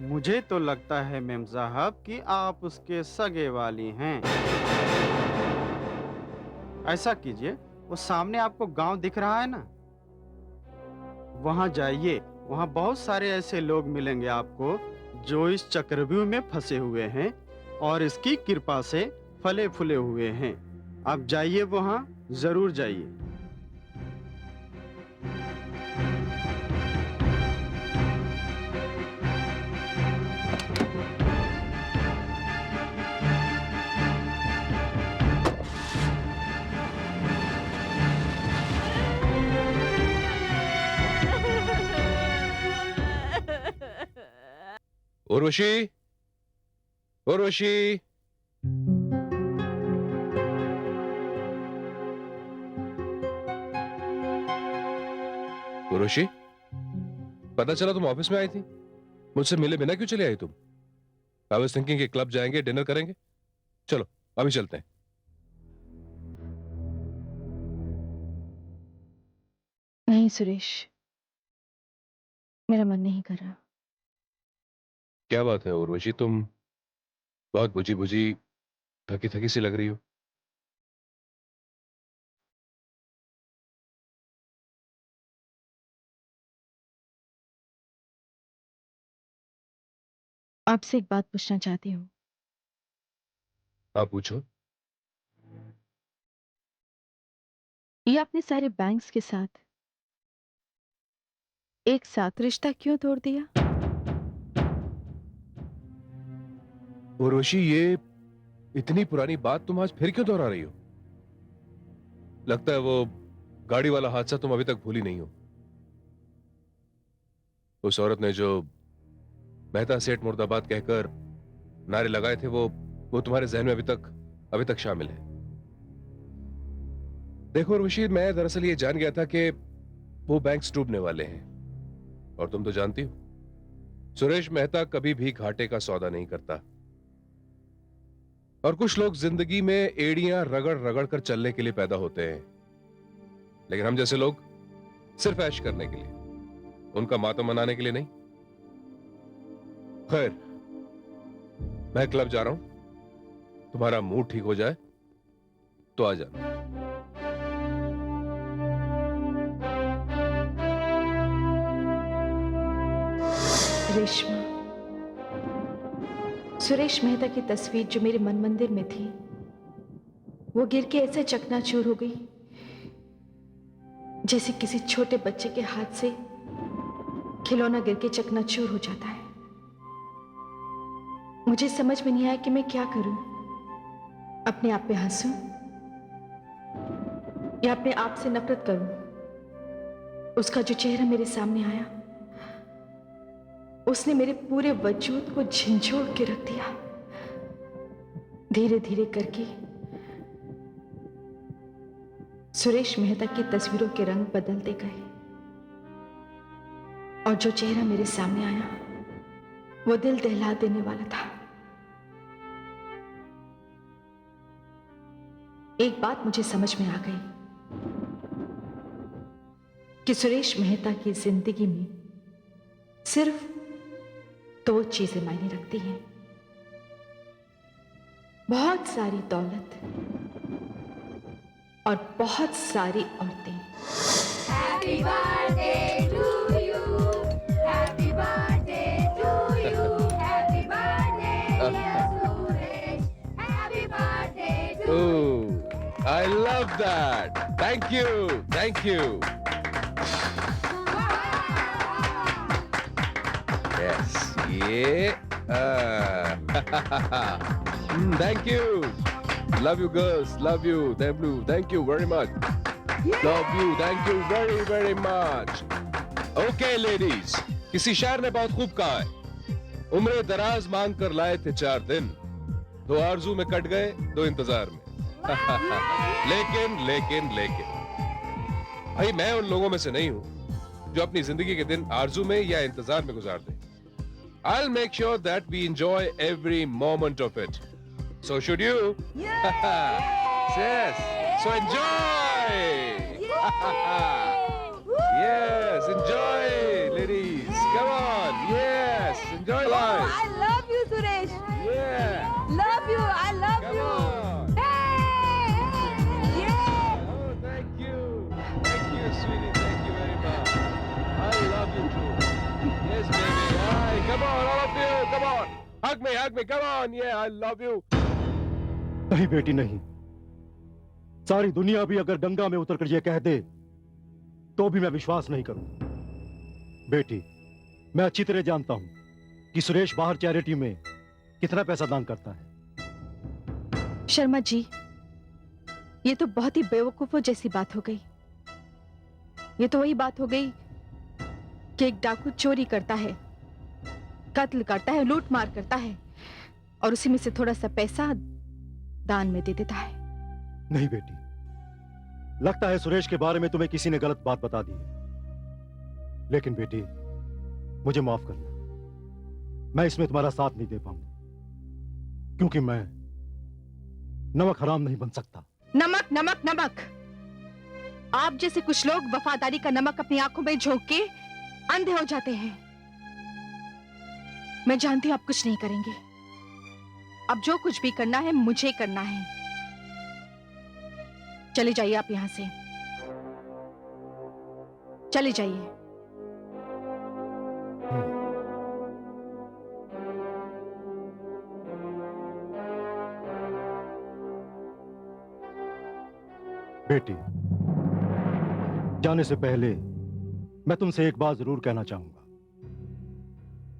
मुझे तो लगता है मेम साहब कि आप उसके सगे वाली हैं। ऐसा कीजिए, वो सामने आपको गांव दिख रहा है ना, वहां जाइए। वहां बहुत सारे ऐसे लोग मिलेंगे आपको जो इस चक्रव्यूह में फंसे हुए हैं और इसकी कृपा से फले फूले हुए हैं। आप जाइए, वहां जरूर जाइए। उर्वशी, उर्वशी, उर्वशी, पता चला तुम ऑफिस में आई थी। मुझसे मिले बिना क्यों चली आई तुम? आई वाज थिंकिंग कि क्लब जाएंगे, डिनर करेंगे। चलो अभी चलते हैं। नहीं सुरेश, मेरा मन नहीं कर रहा। क्या बात है उर्वशी, तुम बहुत बुझी बुझी, थकी थकी सी लग रही हो। आपसे एक बात पूछना चाहती हूँ। आप पूछो। ये आपने सारे बैंक्स के साथ एक साथ रिश्ता क्यों तोड़ दिया? उर्वशी, ये इतनी पुरानी बात तुम आज फिर क्यों दोहरा रही हो? लगता है वो गाड़ी वाला हादसा तुम अभी तक भूली नहीं हो। उस औरत ने जो मेहता सेठ मुर्दाबाद कहकर नारे लगाए थे, वो तुम्हारे जहन में अभी तक शामिल है। देखो उर्वशी, मैं दरअसल ये जान गया था कि वो बैंक्स डूबने वाले हैं, और तुम तो जानती हो सुरेश मेहता कभी भी घाटे का सौदा नहीं करता। और कुछ लोग जिंदगी में एड़ियां रगड़ रगड़ कर चलने के लिए पैदा होते हैं, लेकिन हम जैसे लोग सिर्फ ऐश करने के लिए, उनका मातम मनाने के लिए नहीं। खैर, मैं क्लब जा रहा हूं, तुम्हारा मूड ठीक हो जाए तो आ जाना। रेशमा, सुरेश मेहता की तस्वीर जो मेरे मन मंदिर में थी, वो गिर के ऐसे चकनाचूर हो गई जैसे किसी छोटे बच्चे के हाथ से खिलौना गिर के चकनाचूर हो जाता है। मुझे समझ में नहीं आया कि मैं क्या करूं। अपने आप पे हंसूं या अपने आप से नफरत करूं। उसका जो चेहरा मेरे सामने आया, उसने मेरे पूरे वजूद को झंझोड़ के रख दिया। धीरे धीरे करके सुरेश मेहता की तस्वीरों के रंग बदलते गए, और जो चेहरा मेरे सामने आया वो दिल दहला देने वाला था। एक बात मुझे समझ में आ गई कि सुरेश मेहता की जिंदगी में सिर्फ दो चीजें मायने रखती हैं, बहुत सारी दौलत और बहुत सारी औरतें। Happy birthday to you. Happy birthday to you. Happy birthday, dear Suresh. Happy birthday to you. Oh, I love that. Thank you. Thank you. Yes. Yeah. Thank you. Love you girls. Love you. Thank you very much. Love you. Thank you very very much. Okay ladies. किसी शायर ने बहुत खूब कहा है, उम्र दराज मांग कर लाए थे 4 दिन, 2 आरजू में कट गए, 2 इंतजार में। लेकिन भाई मैं उन लोगों में से नहीं हूं जो अपनी जिंदगी के दिन आरजू में या इंतजार में गुजार दे। I'll make sure that we enjoy every moment of it. So should you? Yes. So enjoy. Yes, enjoy, ladies. Come on. Yes, enjoy life. I love you, Suresh. Yeah. Love you. I love Come you. on. Hey! Yeah! Oh, thank you. Thank you, sweetie. Thank you very much. I love you too. Yes, baby. Hi. Come on, all of you. Come on. Hug me. Come on. Yeah, I love you. नहीं बेटी नहीं। सारी दुनिया भी अगर गंगा में उतरकर ये कह दे तो भी मैं विश्वास नहीं करूं। बेटी, मैं अच्छी तरह जानता हूं कि सुरेश बाहर चैरिटी में कितना पैसा दान करता है। शर्मा जी, ये तो बहुत ही बेवकूफों जैसी बात हो गई। ये तो वही बात हो गई कि एक डाकू चोरी करता है, कत्ल करता है, लूट मार करता है और उसी में से थोड़ा सा पैसा दान में दे देता है। नहीं बेटी, लगता है सुरेश के बारे में तुम्हें किसी ने गलत बात बता दी है। लेकिन बेटी, मुझे माफ करना, मैं इसमें तुम्हारा साथ नहीं दे पाऊंगा, क्योंकि मैं नमक हराम नहीं बन सकता। नमक नमक नमक, आप जैसे कुछ लोग वफादारी का नमक अपनी आंखों में झोंक के अंधे हो जाते हैं। मैं जानती हूं आप कुछ नहीं करेंगे। अब जो कुछ भी करना है मुझे करना है। चले जाइए आप यहां से, चले जाइए। बेटी, जाने से पहले मैं तुमसे एक बात जरूर कहना चाहूंगा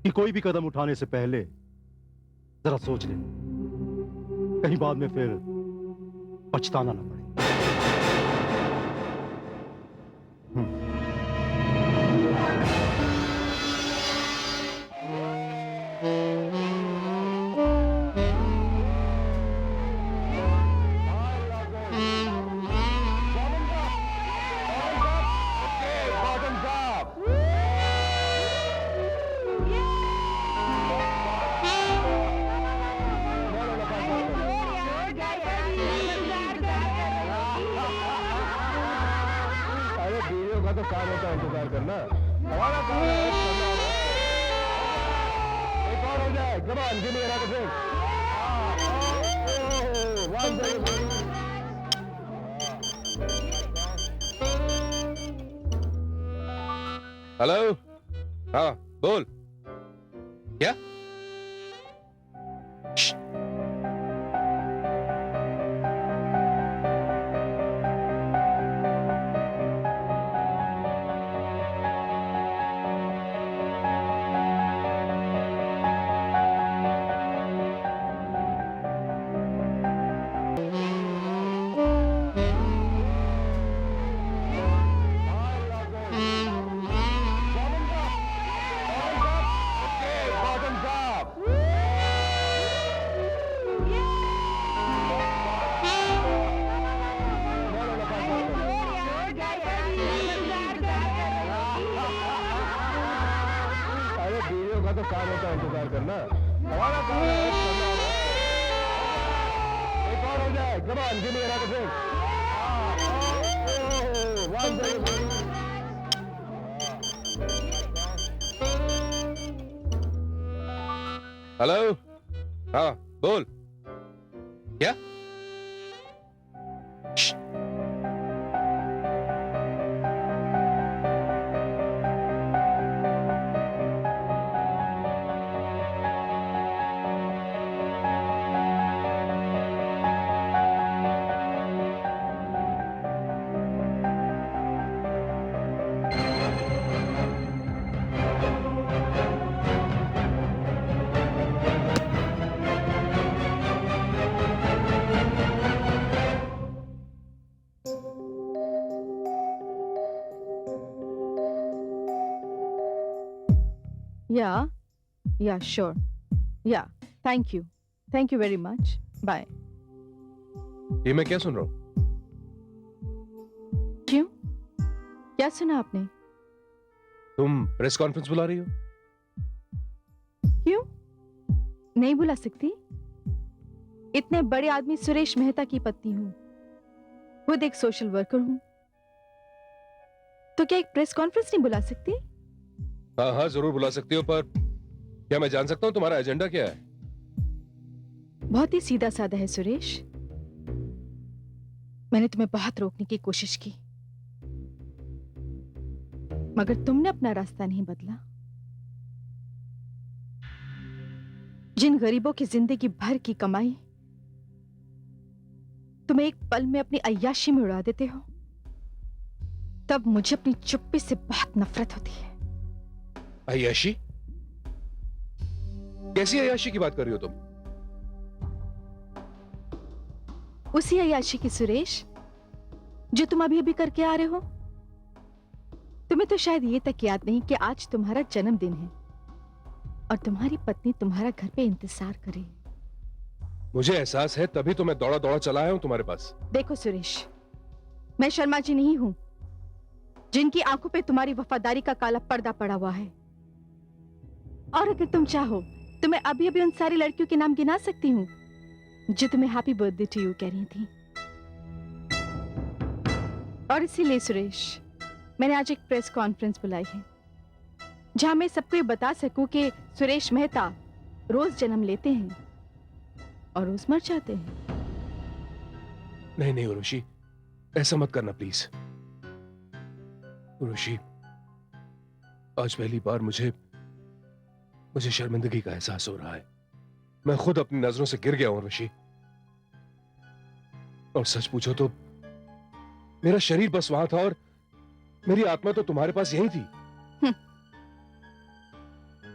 कि कोई भी कदम उठाने से पहले जरा सोच ले, कहीं बाद में फिर पछताना ना पड़े। इंतजार करना हमारा काम है। एक और हो जाए। Come on, give me another drink. One drink. Hello, हाँ बोल। क्या? तो काम होता है इंतजार करना हमारा काम है। एक और हो जाए। Come on, give me another drink. One drink. Hello, हाँ बोल। क्या? Yeah, sure. Yeah, thank you. Thank you very much, bye. ये मैं क्या सुन रहा हूं? क्यों, क्या सुना आपने? तुम प्रेस कॉन्फ्रेंस बुला रही हो? क्यों नहीं बुला सकती? इतने बड़े आदमी सुरेश मेहता की पत्नी हूं, खुद एक सोशल वर्कर हूं, तो क्या एक प्रेस कॉन्फ्रेंस नहीं बुला सकती? हाँ हाँ जरूर बुला सकती हो, पर क्या मैं जान सकता हूं तुम्हारा एजेंडा क्या है? बहुत ही सीधा साधा है सुरेश। मैंने तुम्हें बहुत रोकने की कोशिश की, मगर तुमने अपना रास्ता नहीं बदला। जिन गरीबों की जिंदगी भर की कमाई तुम एक पल में अपनी अय्याशी में उड़ा देते हो, तब मुझे अपनी चुप्पी से बहुत नफरत होती है। अय्याशी? कैसी अय्याशी की बात कर रही हो तुम? उसी अय्याशी की सुरेश, जो तुम अभी अभी करके आ रहे हो। तुम्हें तो शायद ये तक याद नहीं कि आज तुम्हारा जन्मदिन है और तुम्हारी पत्नी तुम्हारा घर पे इंतजार कर रही है। मुझे एहसास है, तभी तो मैं दौड़ा दौड़ा चला आया हूं तुम्हारे पास। देखो सुरेश, मैं शर्मा जी नहीं हूं, जिनकी आंखों पे तुम्हारी वफादारी का काला पर्दा पड़ा हुआ है। और अगर तुम चाहो तो मैं अभी अभी उन सारी लड़कियों के नाम गिना सकती हूँ जो तुम्हें हैप्पी बर्थडे टू यू कह रही थी। और इसीलिए सुरेश, मैंने आज एक प्रेस कॉन्फ्रेंस बुलाई है, जहां मैं सबको ये बता सकूं कि सुरेश मेहता रोज जन्म लेते हैं और रोज मर जाते हैं। नहीं नहीं उर्वशी, ऐसा मत करना प्लीज। उर्वशी, आज पहली बार मुझे शर्मिंदगी का एहसास हो रहा है। मैं खुद अपनी नजरों से गिर गया हूं उर्वशी। और सच पूछो तो मेरा शरीर बस वहां था और मेरी आत्मा तो तुम्हारे पास यही थी।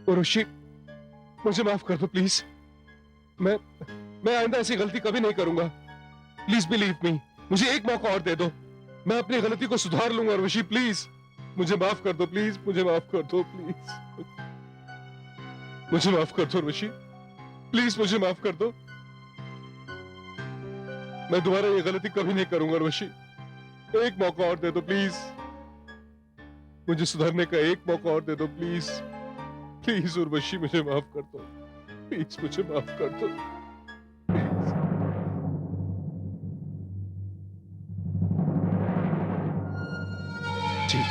उर्वशी, मुझे माफ कर दो प्लीज। मैं आइंदा ऐसी गलती कभी नहीं करूंगा। प्लीज बिलीव मी, मुझे एक मौका और दे दो, मैं अपनी गलती को सुधार लूंगा। उर्वशी प्लीज मुझे माफ कर दो, प्लीज मुझे माफ कर दो, प्लीज मुझे माफ कर दो उर्वशी, प्लीज मुझे माफ कर दो। मैं दोबारा ये गलती कभी नहीं करूंगा उर्वशी। एक मौका और दे दो प्लीज, मुझे सुधरने का एक मौका और दे दो प्लीज। प्लीज उर्वशी मुझे माफ कर दो, प्लीज मुझे माफ कर दो। ठीक,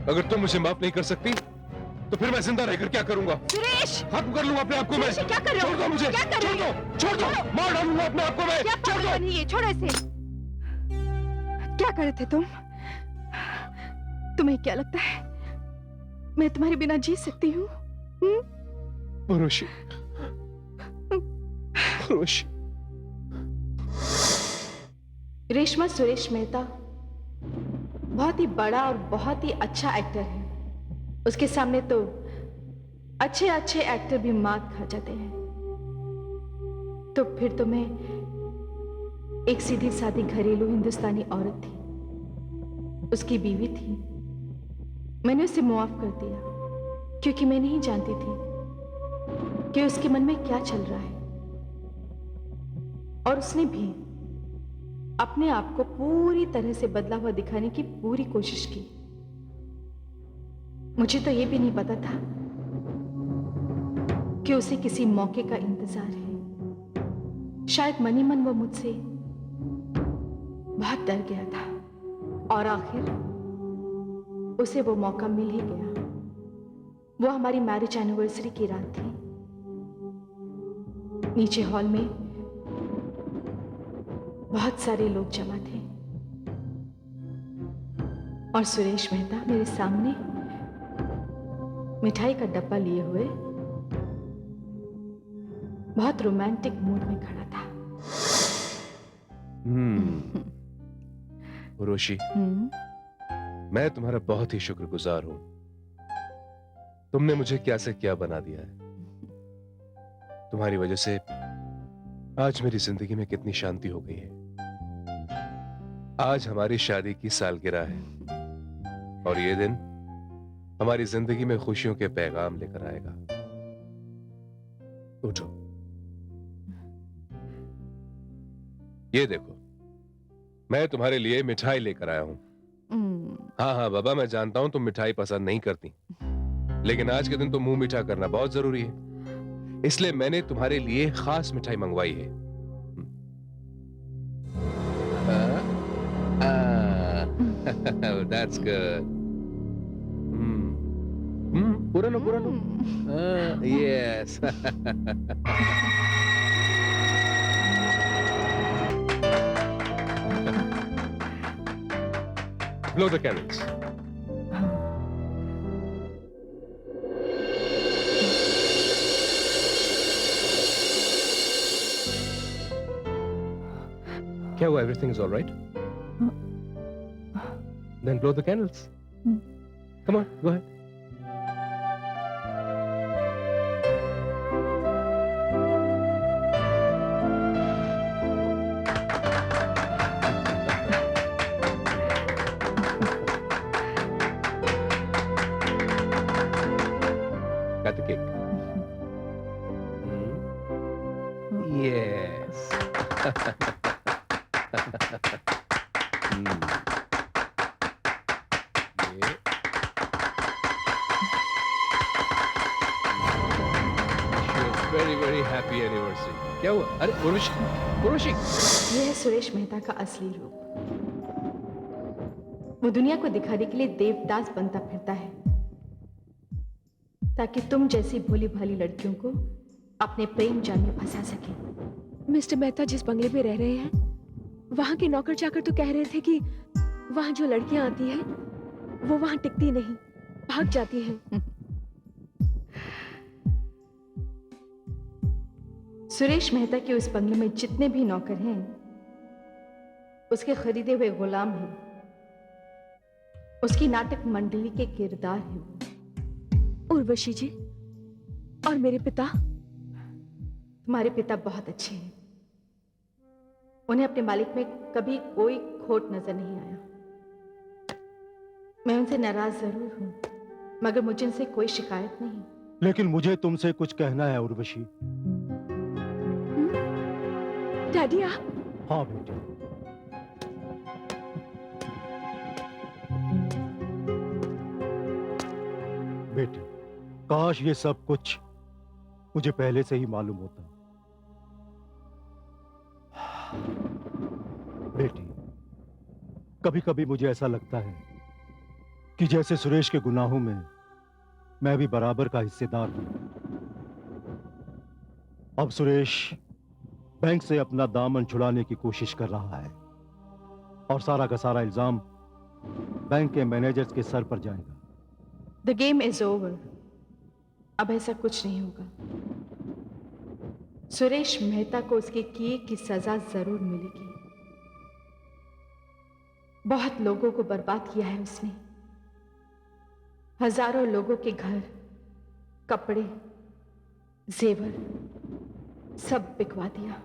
अगर तुम मुझे माफ नहीं कर सकती तो फिर मैं जिंदा रहकर क्या करूंगा? सुरेश! खत्म कर लूंगा अपने आप को मैं। सुरेश, क्या कर रहे हो? छोड़ दो मुझे, क्या कर छोड़ रहे दो, हो? छोड़ दो, मार डालूंगा अपने आप को मैं। क्या छोड़ दो। नहीं है, छोड़ो इसे। क्या कर रहे थे तुम? तुम्हें क्या लगता है मैं तुम्हारे बिना जी सकती हूँ? उर्वशी, उर्वशी। रेशमा सुरेश मेहता बहुत ही बड़ा और बहुत ही अच्छा एक्टर है। उसके सामने तो अच्छे अच्छे एक्टर भी मात खा जाते हैं। तो फिर तो मैं एक सीधी सादी घरेलू हिंदुस्तानी औरत थी, उसकी बीवी थी। मैंने उसे मुआफ कर दिया क्योंकि मैं नहीं जानती थी कि उसके मन में क्या चल रहा है। और उसने भी अपने आप को पूरी तरह से बदला हुआ दिखाने की पूरी कोशिश की। मुझे तो यह भी नहीं पता था कि उसे किसी मौके का इंतजार है। शायद मन ही मन वो मुझसे बहुत डर गया था और आखिर उसे वो मौका मिल ही गया। वो हमारी मैरिज एनिवर्सरी की रात थी। नीचे हॉल में बहुत सारे लोग जमा थे और सुरेश मेहता मेरे सामने मिठाई का डब्बा लिए हुए बहुत रोमांटिक मूड में खड़ा था। उर्वशी, मैं तुम्हारा बहुत ही शुक्रगुजार हूं। तुमने मुझे क्या से क्या बना दिया है। तुम्हारी वजह से आज मेरी जिंदगी में कितनी शांति हो गई है। आज हमारी शादी की सालगिरह है और ये दिन हमारी जिंदगी में खुशियों के पैगाम लेकर आएगा। उठो। ये देखो, मैं तुम्हारे लिए मिठाई लेकर आया हूं। हाँ हाँ बाबा, मैं जानता हूं तुम मिठाई पसंद नहीं करती, लेकिन आज के दिन तो मुंह मीठा करना बहुत जरूरी है, इसलिए मैंने तुम्हारे लिए खास मिठाई मंगवाई है। That's good. पूरा लो, पूरा लो। Yes. Blow the candles. क्या हुआ? Everything is all right? Then blow the candles. Come on, go ahead. Got the cake. Yes. Very very happy anniversary. क्या हुआ? अरे उर्वशी, उर्वशी। यह है सुरेश मेहता का असली रूप। वो दुनिया को दिखाने के लिए देवदास बनता फिरता है, ताकि तुम जैसी भोली भाली लड़कियों को अपने प्रेम जाल में फंसा सके। मिस्टर मेहता जिस बंगले में रह रहे हैं, वहां के नौकर चाकर तो कह रहे थे कि वहां जो लड़कियां आती हैं, वो वहां टिकती नहीं, भाग जाती हैं। सुरेश मेहता के उस बंगले में जितने भी नौकर हैं, उसके खरीदे हुए गुलाम हैं, उसकी नाटक मंडली के किरदार हैं। उर्वशी जी, और मेरे पिता? तुम्हारे पिता बहुत अच्छे हैं, उन्हें अपने मालिक में कभी कोई खोट नजर नहीं आया। मैं उनसे नाराज जरूर हूं, मगर मुझे उनसे कोई शिकायत नहीं। लेकिन मुझे तुमसे कुछ कहना है उर्वशी। डैडी आप? हाँ बेटी। बेटी, काश ये सब कुछ मुझे पहले से ही मालूम होता। बेटी, कभी कभी मुझे ऐसा लगता है कि जैसे सुरेश के गुनाहों में मैं भी बराबर का हिस्सेदार हूं। अब सुरेश बैंक से अपना दामन छुड़ाने की कोशिश कर रहा है और सारा का सारा इल्जाम बैंक के मैनेजर्स के सर पर जाएगा। The game is over. अब ऐसा कुछ नहीं होगा। सुरेश मेहता को उसके किए की सजा जरूर मिलेगी। बहुत लोगों को बर्बाद किया है उसने। हजारों लोगों के घर, कपड़े, जेवर सब बिकवा दिया।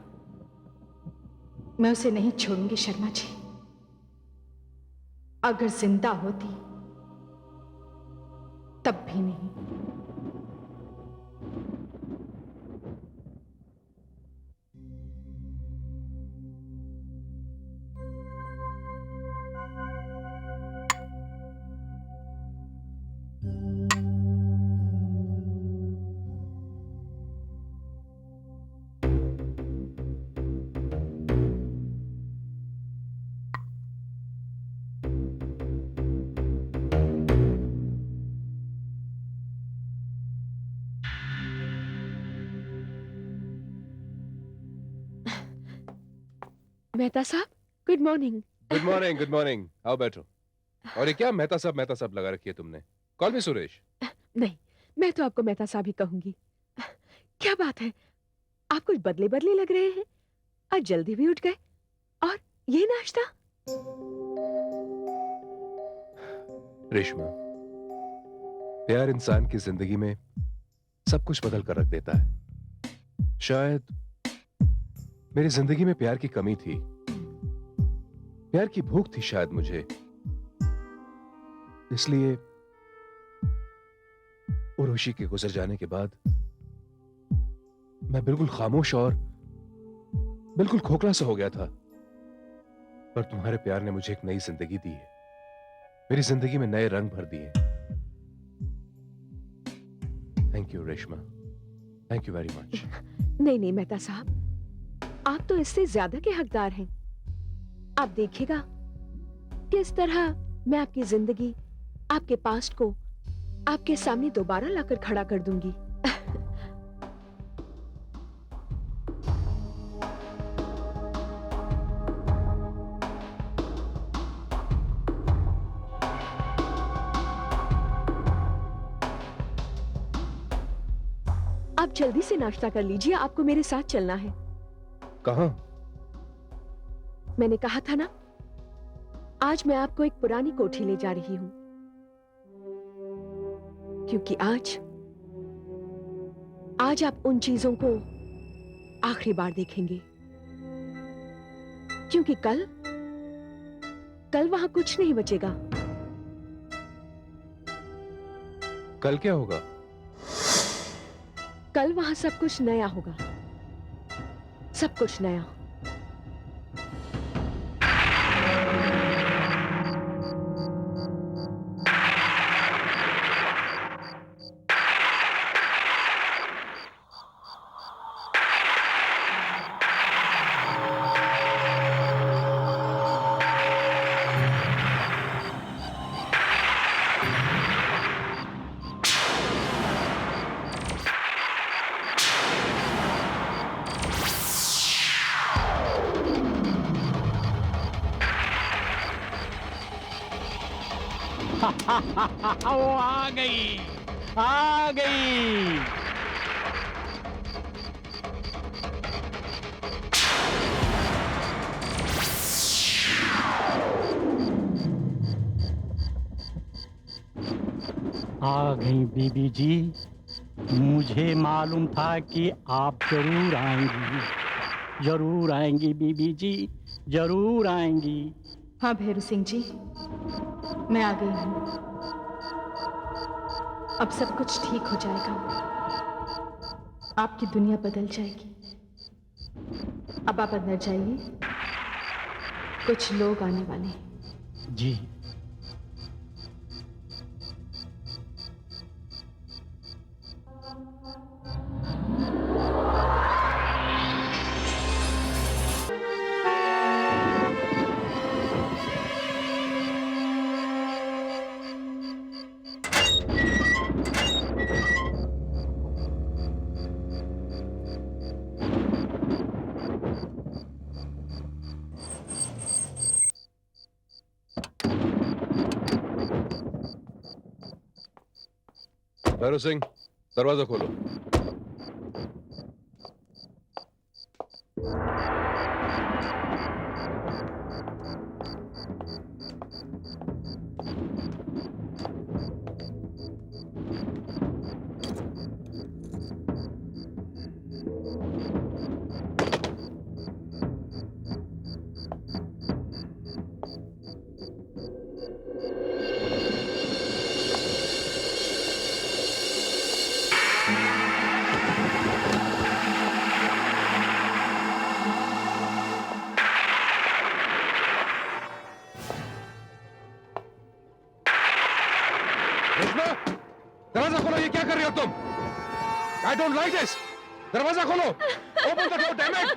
मैं उसे नहीं छोड़ूंगी शर्मा जी। अगर जिंदा होती तब भी नहीं। मेहता साहब, good morning. Good morning, good morning. आओ बैठो। और ये क्या मेहता साहब लगा रखी है तुमने? कॉल मी सुरेश। नहीं, मैं तो आपको मेहता साहब ही कहूंगी। क्या बात है, आप कुछ बदले बदले लग रहे हैं। आज जल्दी भी उठ गए, और ये नाश्ता? रेशमा, प्यार इंसान की जिंदगी में सब कुछ बदल कर रख देता है। शायद मेरी जिंदगी में प्यार की कमी थी, प्यार की भूख थी शायद मुझे, इसलिए उर्वशी के गुजर जाने के बाद मैं बिल्कुल खामोश और बिल्कुल खोखला सा हो गया था, पर तुम्हारे प्यार ने मुझे एक नई जिंदगी दी है, मेरी जिंदगी में नए रंग भर दिए। Thank you Reshma, thank you very much. नहीं नहीं मेहता साहब, आप तो इससे ज्यादा के हकदार हैं। आप देखिएगा किस तरह मैं आपकी जिंदगी, आपके पास्ट को आपके सामने दोबारा लाकर खड़ा कर दूंगी। आप जल्दी से नाश्ता कर लीजिए, आपको मेरे साथ चलना है। कहां? मैंने कहा था ना, आज मैं आपको एक पुरानी कोठी ले जा रही हूं, क्योंकि आज आप उन चीजों को आखिरी बार देखेंगे, क्योंकि कल वहां कुछ नहीं बचेगा। कल क्या होगा? कल वहां सब कुछ नया होगा, सब कुछ नया। वो आ गई, आ गई। आ गई बीबी जी, मुझे मालूम था कि आप जरूर आएंगी, जरूर आएंगी बीबी जी, जरूर आएंगी। हाँ भैरू सिंह जी, मैं आ गई हूँ। अब सब कुछ ठीक हो जाएगा, आपकी दुनिया बदल जाएगी। अब आप अंदर जाइए, कुछ लोग आने वाले हैं। जी। भैरव सिंह, दरवाजा खोलो। दरवाजा खोलो, ये क्या कर रहे हो तुम? I don't like this. दरवाजा खोलो, open the door, damn it.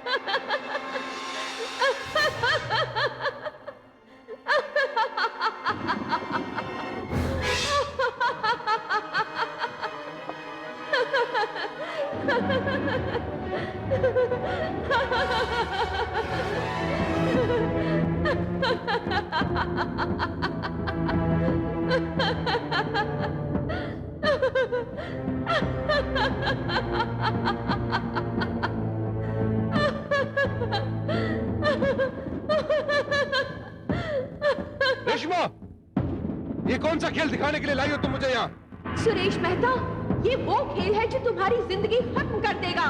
Reshma, ये कौन सा खेल दिखाने के लिए लाई हो तुम मुझे यहाँ? सुरेश मेहता, ये वो खेल है जो तुम्हारी जिंदगी खत्म कर देगा।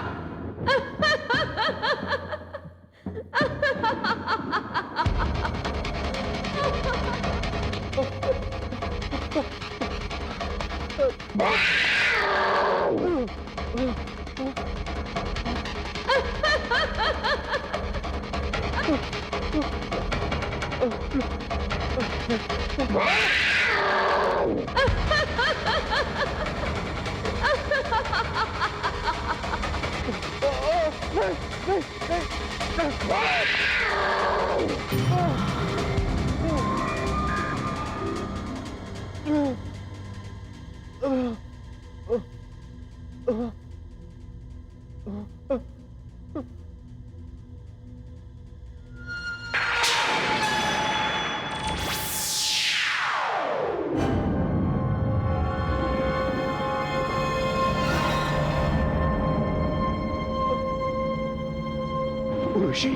उर्वशी,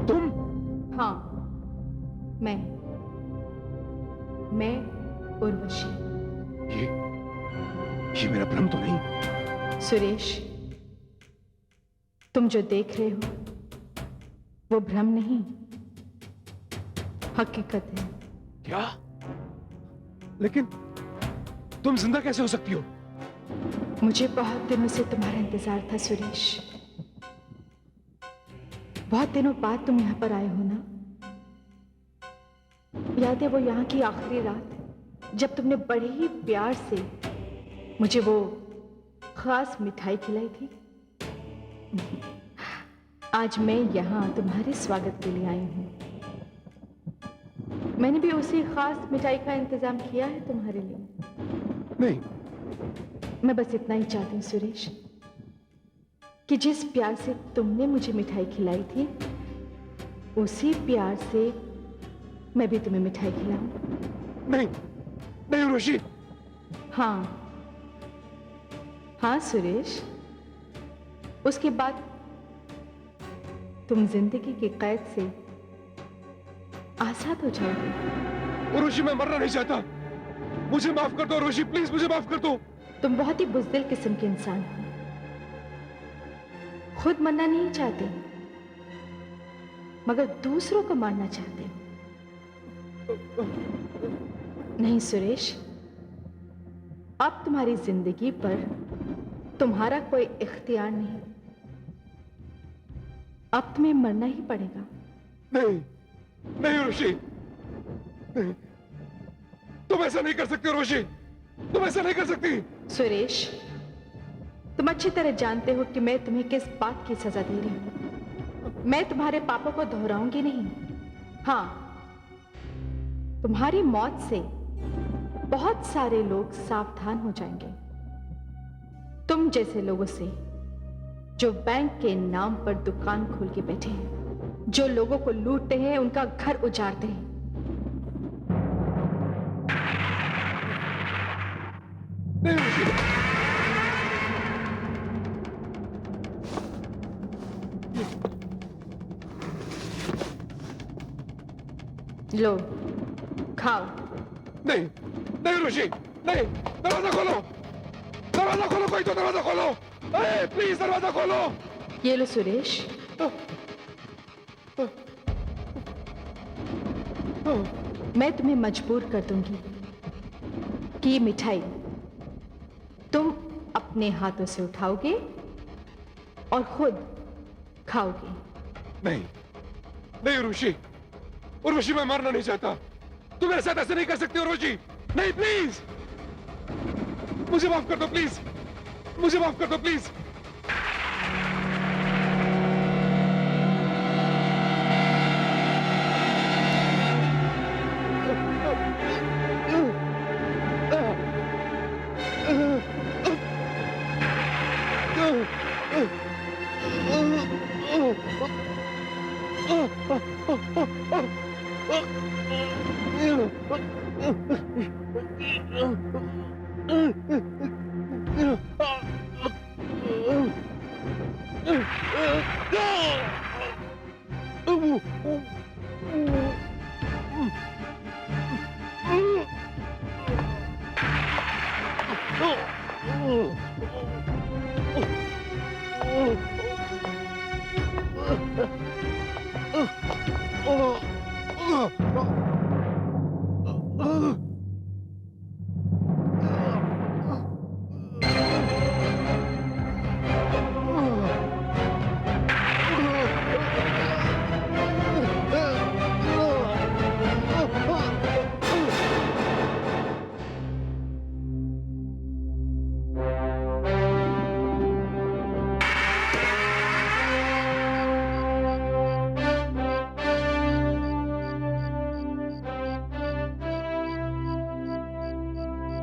तुम? हाँ, मैं उर्वशी। ये मेरा भ्रम तो नहीं? सुरेश, तुम जो देख रहे हो वो भ्रम नहीं, हकीकत है। क्या? लेकिन तुम जिंदा कैसे हो सकती हो? मुझे बहुत दिनों से तुम्हारा इंतजार था सुरेश। बहुत दिनों बाद तुम यहाँ पर आए हो ना? याद है वो यहाँ की आखिरी रात जब तुमने बड़े ही प्यार से मुझे वो खास मिठाई खिलाई थी? आज मैं यहाँ तुम्हारे स्वागत के लिए आई हूँ। मैंने भी उसी खास मिठाई का इंतजाम किया है तुम्हारे लिए। नहीं, मैं बस इतना ही चाहती हूँ सुरेश कि जिस प्यार से तुमने मुझे मिठाई खिलाई थी उसी प्यार से मैं भी तुम्हें मिठाई खिलाऊं। नहीं, नहीं उर्वशी। हाँ सुरेश, उसके बाद तुम जिंदगी की कैद से आजाद हो जाओगे। उर्वशी, मैं मरना नहीं चाहता। मुझे माफ कर दो उर्वशी, प्लीज मुझे माफ कर दो। तुम बहुत ही बुज़दिल किस्म के इंसान हो, खुद मरना नहीं चाहते मगर दूसरों को मारना चाहते हो। नहीं सुरेश, अब तुम्हारी जिंदगी पर तुम्हारा कोई इख्तियार नहीं, अब तुम्हें मरना ही पड़ेगा। नहीं, नहीं उर्वशी, नहीं। तुम ऐसा नहीं कर सकती उर्वशी, तुम ऐसा नहीं कर सकती। सुरेश, तुम अच्छी तरह जानते हो कि मैं तुम्हें किस बात की सजा दे रही हूं। मैं तुम्हारे पापों को दोहराऊंगी नहीं। हाँ, तुम्हारी मौत से बहुत सारे लोग सावधान हो जाएंगे, तुम जैसे लोगों से जो बैंक के नाम पर दुकान खोल के बैठे हैं, जो लोगों को लूटते हैं, उनका घर उजाड़ते हैं। लो, खाओ। नहीं, नहीं उर्वशी, नहीं। दरवाजा खोलो, दरवाजा खोलो, कोई तो दरवाजा खोलो। अरे प्लीज दरवाजा खोलो। ये लो सुरेश, मैं तुम्हें मजबूर कर दूंगी कि ये मिठाई तुम अपने हाथों से उठाओगे और खुद खाओगे। नहीं, नहीं उर्वशी, उर्वशी मैं मरना नहीं चाहता। तुम मेरे साथ ऐसे नहीं कर सकती उर्वशी। नहीं प्लीज, मुझे माफ कर दो प्लीज, मुझे माफ कर दो प्लीज।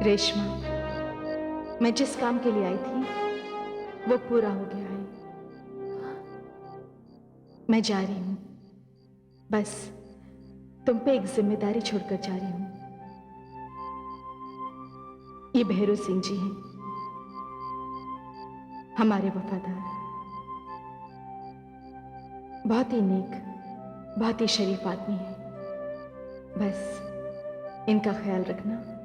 रेशमा, मैं जिस काम के लिए आई थी वो पूरा हो गया है। मैं जा रही हूं, बस तुम पे एक जिम्मेदारी छोड़कर जा रही हूं। ये भैरव सिंह जी हैं, हमारे वफादार, बहुत ही नेक, बहुत ही शरीफ आदमी है। बस इनका ख्याल रखना।